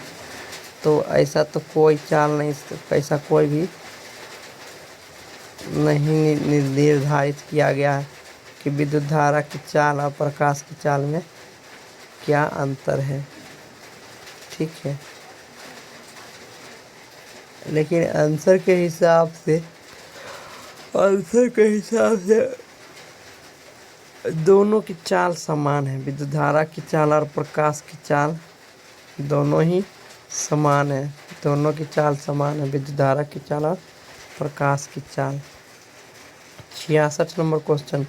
तो ऐसा तो कोई चाल नहीं, ऐसा कोई भी नहीं निर्धारित किया गया है कि विद्युत धारा की चाल और प्रकाश की चाल में क्या अंतर है। ठीक है, लेकिन आंसर के हिसाब से दोनों की चाल समान है। विद्युत धारा की चाल और प्रकाश की चाल दोनों ही समान है। दोनों की चाल समान है, विद्युत धारा की चाल और प्रकाश की चाल। 66 नंबर क्वेश्चन,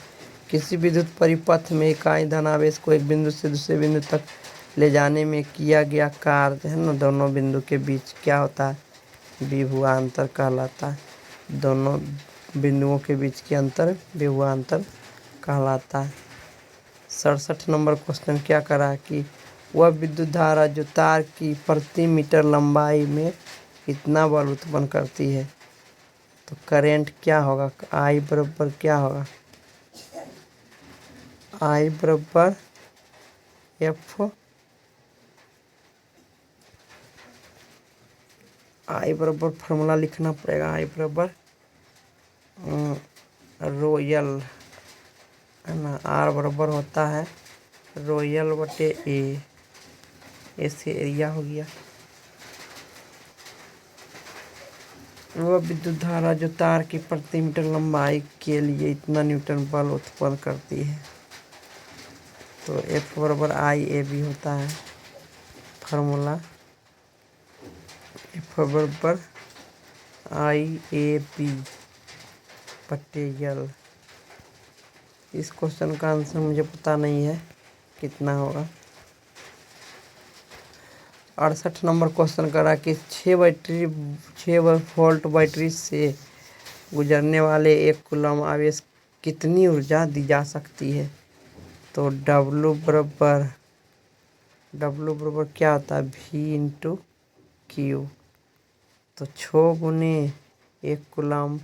किसी विद्युत परिपथ में इकाई धनावेश को एक बिंदु से दूसरे बिंदु तक ले जाने में किया गया कार्य है ना, दोनों बिंदु के बीच क्या होता है, विभवांतर कहलाता है। दोनों बिंदुओं के बीच के अंतर विभवांतर कहलाता है। 67 नंबर क्वेश्चन क्या करा कि वह विद्युत धारा जो तार की प्रति मीटर लंबाई में कितना बल उत्पन्न करती है। तो करंट क्या होगा, आई बराबर क्या होगा, आई बराबर एफ, आई बराबर फार्मूला लिखना पड़ेगा, आई बराबर रोयल है ना, आर बराबर होता है रोयल बटे ए, ऐसे एरिया हो गया। वह विद्युत धारा जो तार की प्रति मीटर लंबाई के लिए इतना न्यूटन बल उत्पन्न करती है। तो एफ बराबर आई ए बी होता है फार्मूला, एफ बराबर आई ए बी बटे यल। इस क्वेश्चन का आंसर मुझे पता नहीं है कितना होगा। 68 नंबर क्वेश्चन करा कि 6 वोल्ट बैटरी से गुजरने वाले 1 कूलम आवेश कितनी ऊर्जा दी जा सकती है। तो W बराबर क्या होता है, V इंटू क्यू। तो 6 गुने 1 कूलम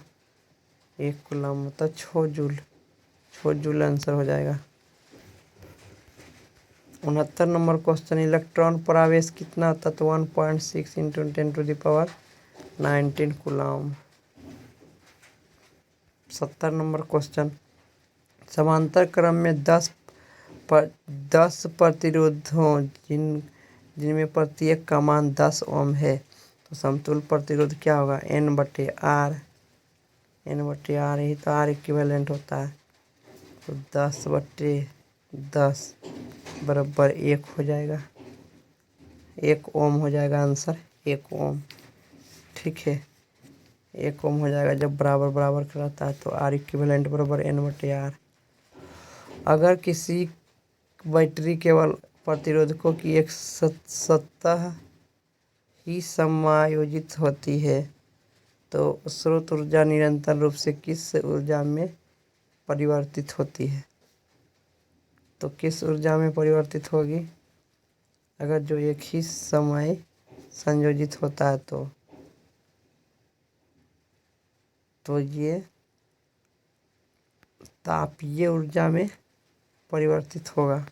मतलब 6 जूल आंसर हो जाएगा। 69 नंबर क्वेश्चन, इलेक्ट्रॉन पर आवेश कितना होता है। तो 1.6 इंटू 10⁻19 कूलम। 70 नंबर क्वेश्चन, समांतर क्रम में 10 प्रतिरोधों जिनमें प्रत्येक का मान 10 ओम है। तो समतुल्य प्रतिरोध क्या होगा, N बटे आर, यही तो आर इक्विवेलेंट होता है। तो 10 बटे 10 बराबर 1 हो जाएगा, 1 ओम हो जाएगा आंसर, 1 ओम। ठीक है, 1 ओम हो जाएगा जब बराबर बराबर का रहता है। तो आर इक्विवेलेंट बराबर N बटे आर। अगर किसी बैटरी केवल प्रतिरोधकों की एक सतह ही समायोजित होती है तो स्रोत ऊर्जा निरंतर रूप से किस ऊर्जा में परिवर्तित होती है। तो किस ऊर्जा में परिवर्तित होगी, अगर जो एक ही समय संयोजित होता है तो ये तापीय ऊर्जा में परिवर्तित होगा।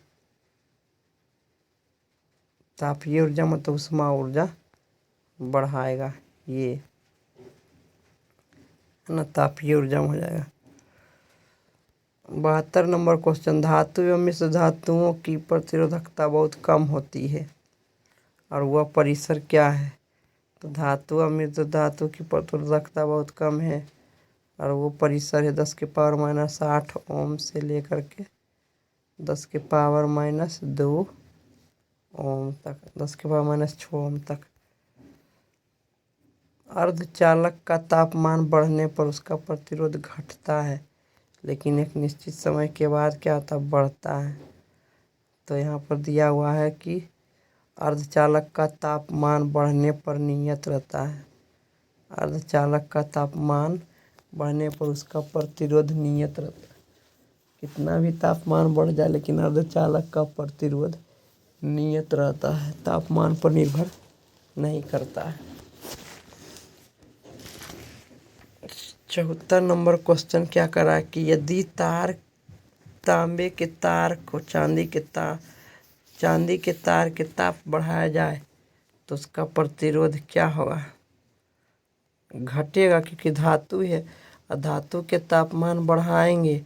तापीय ऊर्जा मतलब उष्मा ऊर्जा बढ़ाएगा, ये है ना, तापीय ऊर्जा हो जाएगा। 72 नंबर क्वेश्चन, धातु एवं मिश्र धातुओं की प्रतिरोधकता बहुत कम होती है और वह परिसर क्या है। तो धातु और मिश्र धातु की प्रतिरोधकता बहुत कम है और वो परिसर है 10⁻⁸ ओम से लेकर के 10⁻⁻2 ओम तक, 10⁻⁻6 ओम तक। अर्धचालक का तापमान बढ़ने पर उसका प्रतिरोध घटता है, लेकिन एक निश्चित समय के बाद क्या होता है, बढ़ता है। तो यहाँ पर दिया हुआ है कि अर्धचालक का तापमान बढ़ने पर नियत रहता है। अर्धचालक का तापमान बढ़ने पर उसका प्रतिरोध नियत रहता है। कितना भी तापमान बढ़ जाए लेकिन अर्धचालक का प्रतिरोध नियत रहता है, तापमान पर निर्भर नहीं करता है। 74 नंबर क्वेश्चन क्या करा कि यदि तांबे के तार को चांदी के तार के ताप बढ़ाया जाए तो उसका प्रतिरोध क्या होगा, घटेगा, क्योंकि धातु है और धातु के तापमान बढ़ाएंगे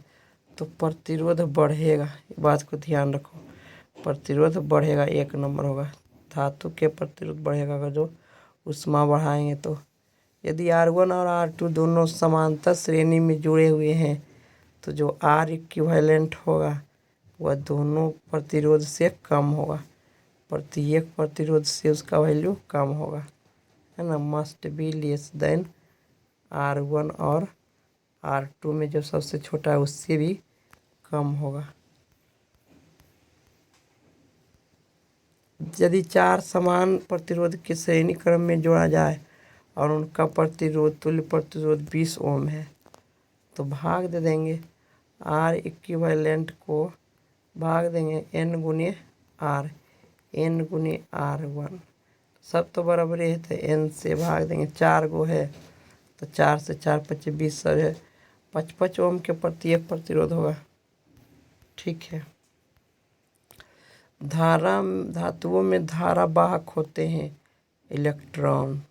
तो प्रतिरोध बढ़ेगा। ये बात को ध्यान रखो, प्रतिरोध बढ़ेगा, 1 नंबर होगा। धातु के प्रतिरोध बढ़ेगा अगर जो ऊष्मा बढ़ाएंगे तो। यदि R1 और R2 दोनों समांतर श्रेणी में जुड़े हुए हैं तो जो R इक्विवेलेंट होगा वह दोनों प्रतिरोध से कम होगा, प्रत्येक प्रतिरोध से उसका वैल्यू कम होगा, है ना। Must be less than R1 और R2 में जो सबसे छोटा है उससे भी कम होगा। यदि 4 समान प्रतिरोध के श्रेणी क्रम में जोड़ा जाए और उनका तुल्य प्रतिरोध 20 ओम है तो भाग दे देंगे, R इक्विवेलेंट को भाग देंगे N गुने R, N गुने R1, सब तो बराबर है तो N से भाग देंगे। 4 गो है तो 4 से 4 25 20 सब है, 55 ओम के प्रत्येक प्रतिरोध होगा। ठीक है। धातुओं में धारा वाहक होते हैं इलेक्ट्रॉन,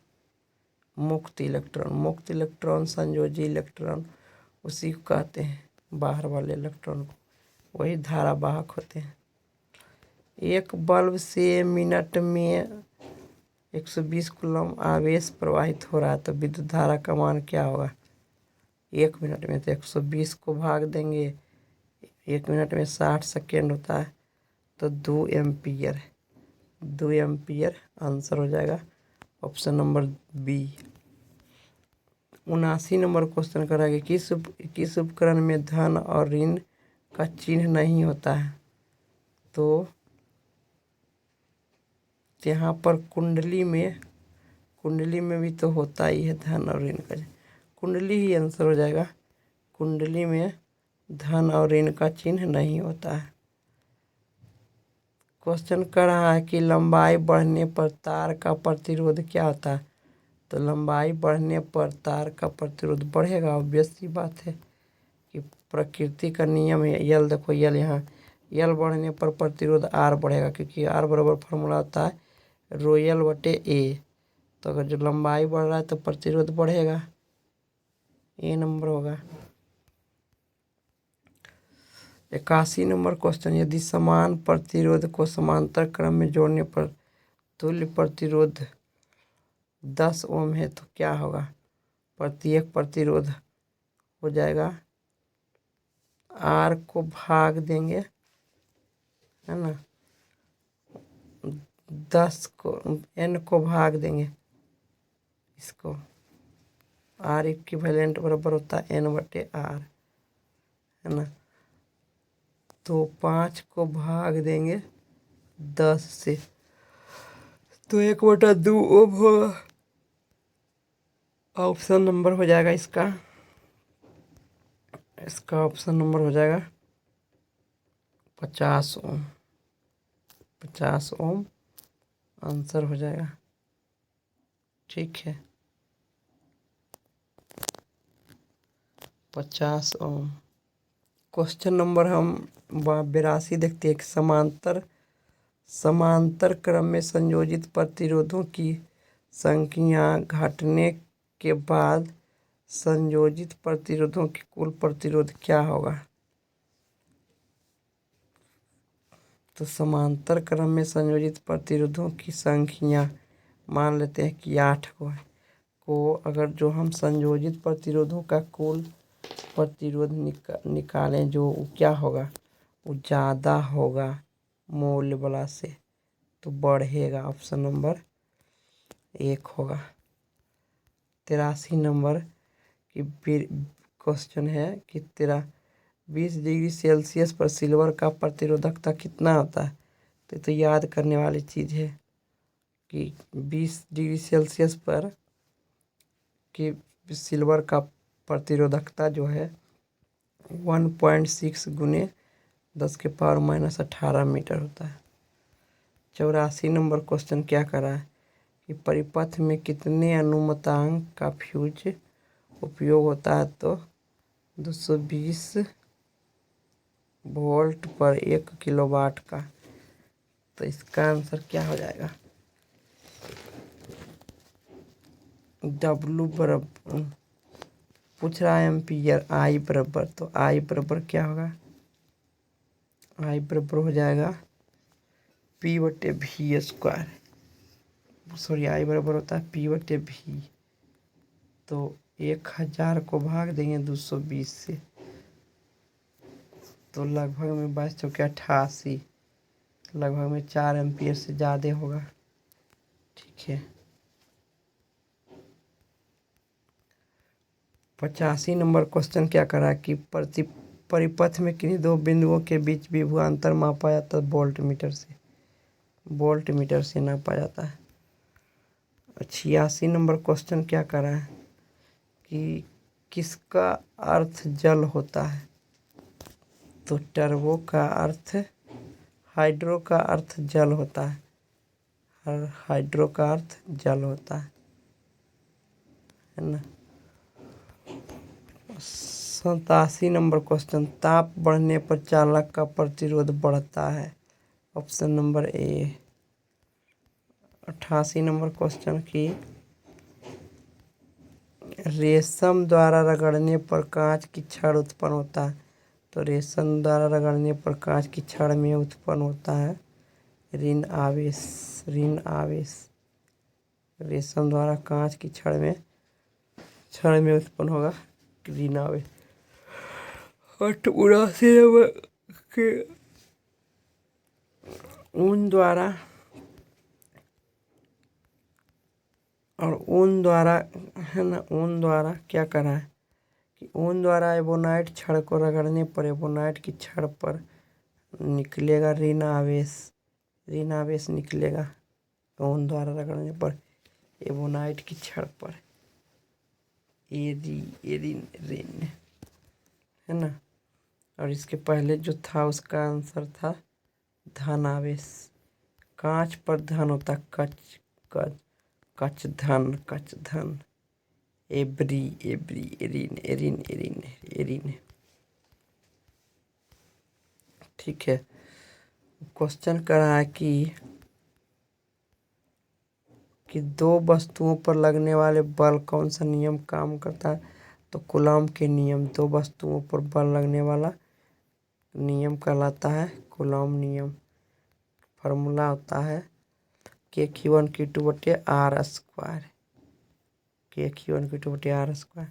मुक्त इलेक्ट्रॉन संयोजी इलेक्ट्रॉन उसी को कहते हैं, बाहर वाले इलेक्ट्रॉन को, वही धारा वाहक होते हैं। एक बल्ब से मिनट में 120 कूलम आवेश प्रवाहित हो रहा है तो विद्युत धारा का मान क्या होगा, 1 मिनट में तो 120 को भाग देंगे, 1 मिनट में 60 सेकेंड होता है तो 2 एम्पियर, 2 एम्पियर आंसर हो जाएगा option number B. 79 number question कराएंगे किस उपकरण में धन और ऋण का चिन्ह नहीं होता है, तो यहाँ पर कुंडली में भी तो होता ही है धन और ऋण का, कुंडली ही आंसर हो जाएगा। कुंडली में धन और ऋण का चिन्ह नहीं होता है। क्वेश्चन कर रहा है कि लंबाई बढ़ने पर तार का प्रतिरोध क्या होता है, तो लंबाई बढ़ने पर तार का प्रतिरोध बढ़ेगा, ऑब्वियस सी बात है कि प्रकृति का नियम है। यल देखो, यल यहाँ यल बढ़ने पर प्रतिरोध R बढ़ेगा, क्योंकि R बराबर फार्मूला होता है ρL बटे A, तो अगर जो लंबाई बढ़ रहा है तो प्रतिरोध बढ़ेगा, A नंबर होगा। 81 नंबर क्वेश्चन, यदि समान प्रतिरोध को समांतर क्रम में जोड़ने पर तुल्य प्रतिरोध 10 ओम है तो क्या होगा, प्रत्येक प्रतिरोध हो जाएगा, R को भाग देंगे, है ना, 10 को N को भाग देंगे, इसको R इक्विवेलेंट बराबर होता है N बटे R, है ना। तो 5 को भाग देंगे 10 से तो 1/2 ओम होगा, ऑप्शन नंबर हो जाएगा इसका ऑप्शन नंबर हो जाएगा 50 ओम, 50 ओम आंसर हो जाएगा। ठीक है, 50 ओम। क्वेश्चन नंबर हम 82 देखते हैं कि समांतर क्रम में संयोजित प्रतिरोधों की संख्या घटने के बाद संयोजित प्रतिरोधों की कुल प्रतिरोध क्या होगा, तो समांतर क्रम में संयोजित प्रतिरोधों की संख्या मान लेते हैं कि 8 को अगर जो हम संयोजित प्रतिरोधों का कुल प्रतिरोध निकालें जो क्या होगा, वो ज़्यादा होगा मूल्य वाला से तो बढ़ेगा, ऑप्शन नंबर 1 होगा। 83 नंबर की क्वेश्चन है कि 20 डिग्री सेल्सियस पर सिल्वर का प्रतिरोधकता कितना होता है। तो याद करने वाली चीज़ है कि 20 डिग्री सेल्सियस पर कि सिल्वर का प्रतिरोधकता जो है 1.6 गुने 10⁻⁻18 मीटर होता है। 84 नंबर क्वेश्चन क्या कर रहा है कि परिपथ में कितने अनुमतांक का फ्यूज उपयोग होता है। तो 220 वोल्ट पर 1 किलोवाट का। तो इसका आंसर क्या हो जाएगा। W बराबर पूछ रहा है एम्पियर, I बराबर, तो I बराबर क्या होगा। I बराबर हो जाएगा P/V²। सॉरी, I बराबर होता है P/V। तो 1000 को भाग देंगे 220 से, तो लगभग में 2288, लगभग में 4 एम्पियर से ज़्यादा होगा। ठीक है। 85 नंबर क्वेश्चन क्या करा कि परिपथ में किन्हीं दो बिंदुओं के बीच विभवांतर मापा जाता है वोल्ट मीटर से नापा जाता है। 86 नंबर क्वेश्चन क्या करा है कि किसका अर्थ जल होता है। तो टर्बो का अर्थ, हाइड्रो का अर्थ जल होता है, हाइड्रो का अर्थ जल होता है ना। 87 नंबर क्वेश्चन, ताप बढ़ने पर चालक का प्रतिरोध बढ़ता है। Option number A. 88 number question की रेशम द्वारा रगड़ने पर कांच की छड़ उत्पन्न होता है। तो रेशम द्वारा रगड़ने पर कांच की छड़ में उत्पन्न होता है ऋण आवेश। रेशम द्वारा कांच की छड़ में उत्पन्न होगा ऋण आवेश। 89 नंबर के ऊन द्वारा है ना, ऊन द्वारा क्या करा है कि ऊन द्वारा एबोनाइट छड़ को रगड़ने पर एबोनाइट की छड़ पर निकलेगा ऋण आवेश निकलेगा ऊन द्वारा रगड़ने पर एबोनाइट की छड़ पर। ऋण है ना। और इसके पहले जो था उसका आंसर था धन आवेश। कांच पर धन होता कच धन। एरिन। ठीक है। क्वेश्चन कर रहा है कि दो वस्तुओं पर लगने वाले बल कौन सा नियम काम करता है। तो कूलॉम के नियम। दो वस्तुओं पर बल लगने वाला नियम कहलाता है कूलॉम नियम। फार्मूला होता है K⁴ K⁴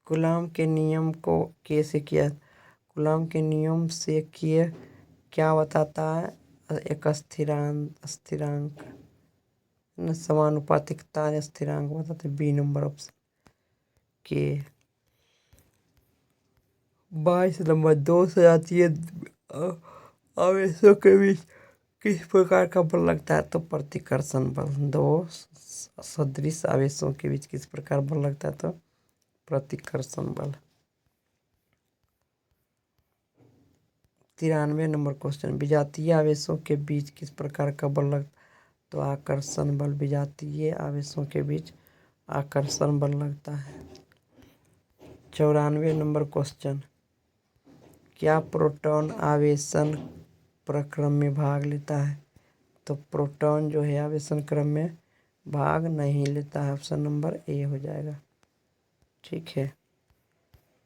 कूलॉम के नियम को कैसे किया। कूलॉम के नियम से क्या बताता है। एक स्थिरांक समानुपातिकता स्थिरांक बताते। बी नंबर ऑप्शन के। 22 नंबर, दो सजातीय आवेशों के बीच किस प्रकार का बल लगता है। तो प्रतिकर्षण बल। दो सदृश आवेशों के बीच किस प्रकार बल लगता है। तो प्रतिकर्षण बल। 93 नंबर क्वेश्चन, विजातीय आवेशों के बीच किस प्रकार का बल लगता है। तो आकर्षण बल। विजातीय आवेशों के बीच आकर्षण बल लगता है। 94 नंबर क्वेश्चन, क्या प्रोटॉन आवेशन प्रक्रम में भाग लेता है। तो प्रोटॉन जो है आवेशन क्रम में भाग नहीं लेता है। ऑप्शन नंबर ए हो जाएगा। ठीक है।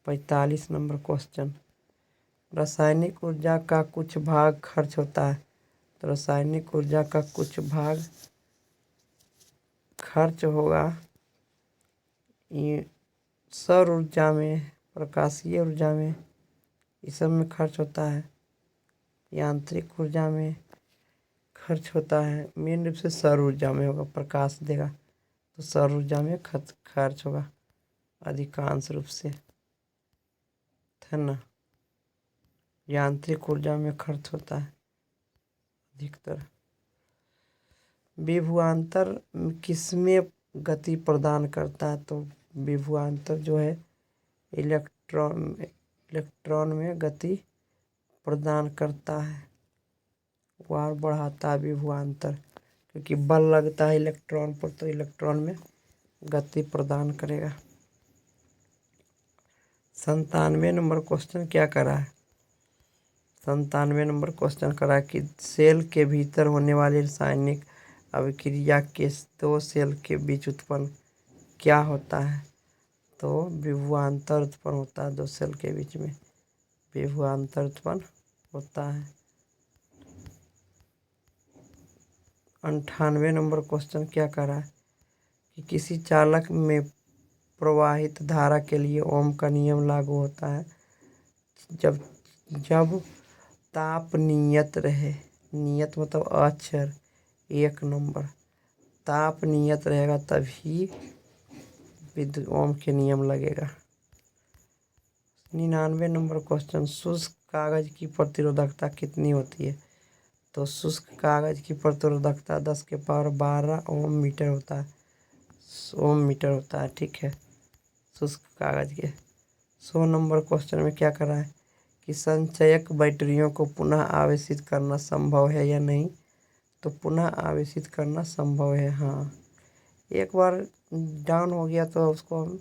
45 नंबर क्वेश्चन, रासायनिक ऊर्जा का कुछ भाग खर्च होता है। तो रासायनिक ऊर्जा का कुछ भाग खर्च होगा सौर ऊर्जा में, प्रकाशीय ऊर्जा में, इस सब में खर्च होता है। यांत्रिक ऊर्जा में खर्च होता है। मेन रूप से सौर ऊर्जा में होगा, प्रकाश देगा। तो सौर ऊर्जा में खर्च होगा अधिकांश रूप से, है ना। यांत्रिक ऊर्जा में खर्च होता है अधिकतर। विभवांतर किसमें गति प्रदान करता है? तो विभवांतर जो है इलेक्ट्रॉन में गति प्रदान करता है, और बढ़ाता है विभवांतर, क्योंकि बल लगता है इलेक्ट्रॉन पर, तो इलेक्ट्रॉन में गति प्रदान करेगा। 97 नंबर क्वेश्चन क्या करा है? 97 नंबर क्वेश्चन करा है कि सेल के भीतर होने वाली रासायनिक अभिक्रिया के दो सेल के बीच उत्पन्न क्या होता है? तो विभवांतर उत्पन्न होता है, दो सेल के बीच में विभवांतर उत्पन्न होता है। 98 नंबर क्वेश्चन क्या कर रहा है कि किसी चालक में प्रवाहित धारा के लिए ओम का नियम लागू होता है जब जब ताप नियत रहे। नियत मतलब अक्षर 1 नंबर, ताप नियत रहेगा तभी विद्युत ओम के नियम लगेगा। 99 नंबर क्वेश्चन, शुष्क कागज की प्रतिरोधकता कितनी होती है? तो शुष्क कागज की प्रतिरोधकता 10⁻12 ओम मीटर होता है, ठीक है, शुष्क कागज के। 100 नंबर क्वेश्चन में क्या करा है कि संचयक बैटरियों को पुनः आवेशित करना संभव है या नहीं? तो पुनः आवेशित करना संभव है, हाँ। एक बार डाउन हो गया तो उसको हम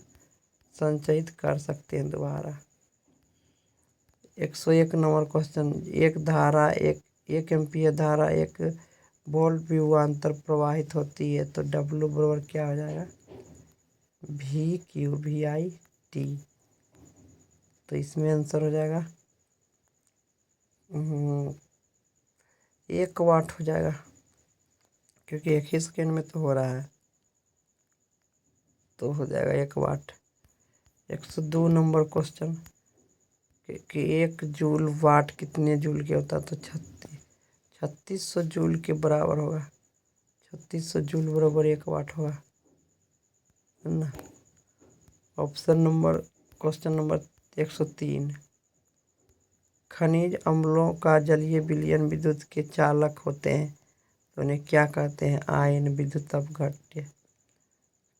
संचयित कर सकते हैं दोबारा। 101 नंबर क्वेश्चन, एक एम्पीयर धारा 1 वोल्ट विभवांतर प्रवाहित होती है, तो W बराबर क्या हो जाएगा? VI T। तो इसमें आंसर हो जाएगा 1 वाट हो जाएगा, क्योंकि 1 ही सेकेंड में तो हो रहा है, तो हो जाएगा 1 वाट। 102 नंबर क्वेश्चन कि 1 जूल वाट कितने जूल के होता है? तो 3600 जूल के बराबर होगा। 3600 जूल बराबर 1 वाट होगा, है ना। क्वेश्चन नंबर 103, खनिज अम्लों का जलीय विलयन विद्युत के चालक होते हैं, तो उन्हें क्या कहते हैं? आयन विद्युत अपघट्य।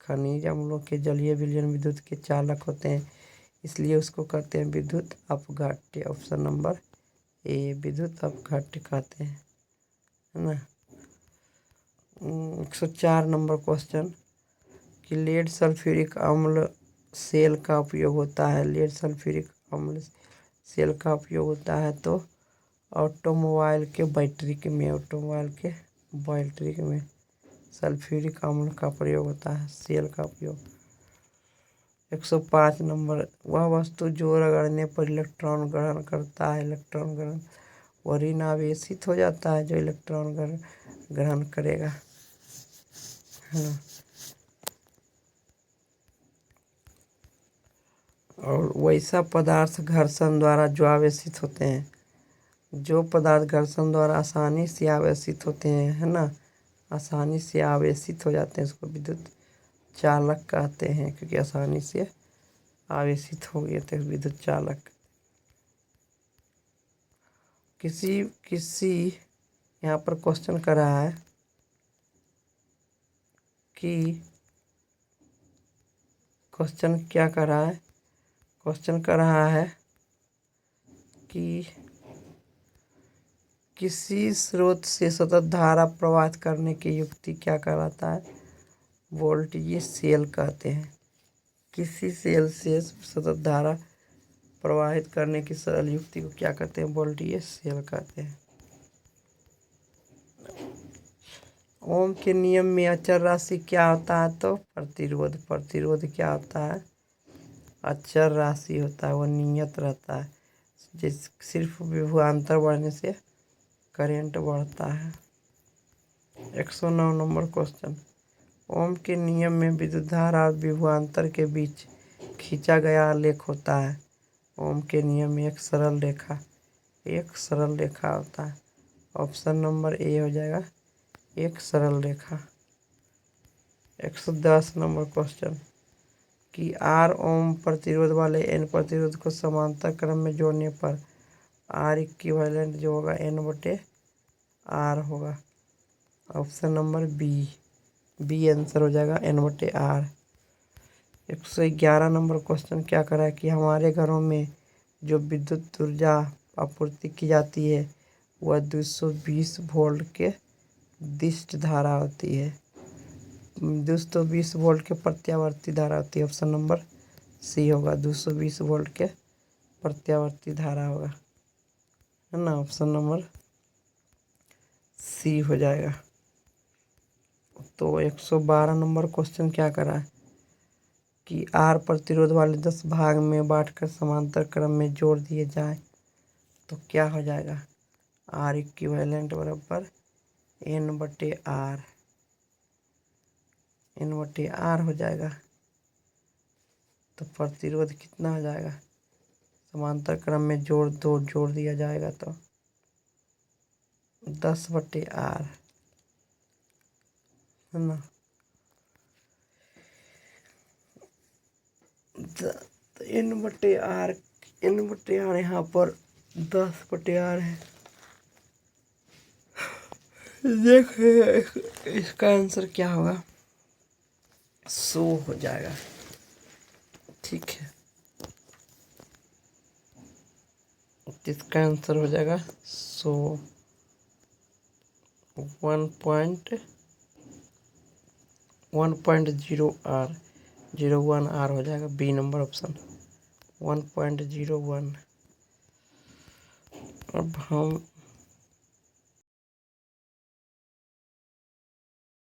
खनिज अम्लों के जलीय विलयन विद्युत के चालक होते हैं, इसलिए उसको कहते हैं विद्युत अपघट्य। ऑप्शन नंबर ए, विद्युत अपघट्य कहते हैं, है ना। 104 नंबर क्वेश्चन कि लेड सल्फ्यूरिक अम्ल सेल का उपयोग होता है। लेड सल्फ्यूरिक अम्ल सेल का उपयोग होता है तो ऑटोमोबाइल के बैटरी में सल्फ्यूरिक अम्ल का प्रयोग होता है, सेल का उपयोग। 105 नंबर, वह वस्तु जो रगड़ने पर इलेक्ट्रॉन ग्रहण करता है, वह ऋण आवेशित हो जाता है जो इलेक्ट्रॉन ग्रहण करेगा, है ना। और वैसा पदार्थ घर्षण द्वारा जो आवेशित होते हैं, जो पदार्थ घर्षण द्वारा आसानी से आवेशित होते हैं, है ना, आसानी से आवेशित हो जाते हैं, उसको विद्युत चालक कहते हैं, क्योंकि आसानी से आवेशित हो गए थे विद्युत चालक। किसी यहाँ पर क्वेश्चन कर रहा है कि क्वेश्चन क्या कर रहा है? क्वेश्चन कर रहा है कि किसी स्रोत से सतत धारा प्रवाहित करने की युक्ति क्या कहलाता है? वोल्टेज सेल कहते हैं। किसी सेल से सतत धारा प्रवाहित करने की सरल युक्ति को क्या कहते हैं? वोल्टेज सेल कहते हैं। ओम के नियम में अचर राशि क्या होता है? तो प्रतिरोध क्या होता है? अचर राशि होता है, वो नियत रहता है, सिर्फ विभवांतर बढ़ने से करंट बढ़ता है। 109 नंबर क्वेश्चन, ओम के नियम में विद्युत धारा और विभवांतर के बीच खींचा गया आलेख होता है। ओम के नियम में एक सरल रेखा होता है। ऑप्शन नंबर ए हो जाएगा एक सरल रेखा। 110 नंबर क्वेश्चन कि R ओम प्रतिरोध वाले N प्रतिरोध को समांतर क्रम में जोड़ने पर R इक्विवेलेंट जो होगा N/R होगा। ऑप्शन नंबर बी आंसर हो जाएगा N/R। 111 नंबर क्वेश्चन क्या करा है कि हमारे घरों में जो विद्युत ऊर्जा आपूर्ति की जाती है वह 220 वोल्ट के दिष्ट धारा होती है। 220 वोल्ट के प्रत्यावर्ती धारा होती है। ऑप्शन नंबर सी होगा, 220 वोल्ट के प्रत्यावर्ती धारा होगा, है ना। ऑप्शन नंबर सी हो जाएगा। तो 112 नंबर क्वेश्चन क्या करा है कि R प्रतिरोध वाले 10 भाग में बांटकर समांतर क्रम में जोड़ दिए जाए तो क्या हो जाएगा। R इक्विवेलेंट बराबर N/R हो जाएगा। तो प्रतिरोध कितना हो जाएगा, समांतर क्रम में जोड़ दिया जाएगा तो 10/R, है ना। तो N/R यहाँ पर 10/R है। देखिए इसका आंसर क्या होगा, 100 हो जाएगा। ठीक है, इसका आंसर हो जाएगा 100। 1.01R हो जाएगा। B number option 1.01। अब हम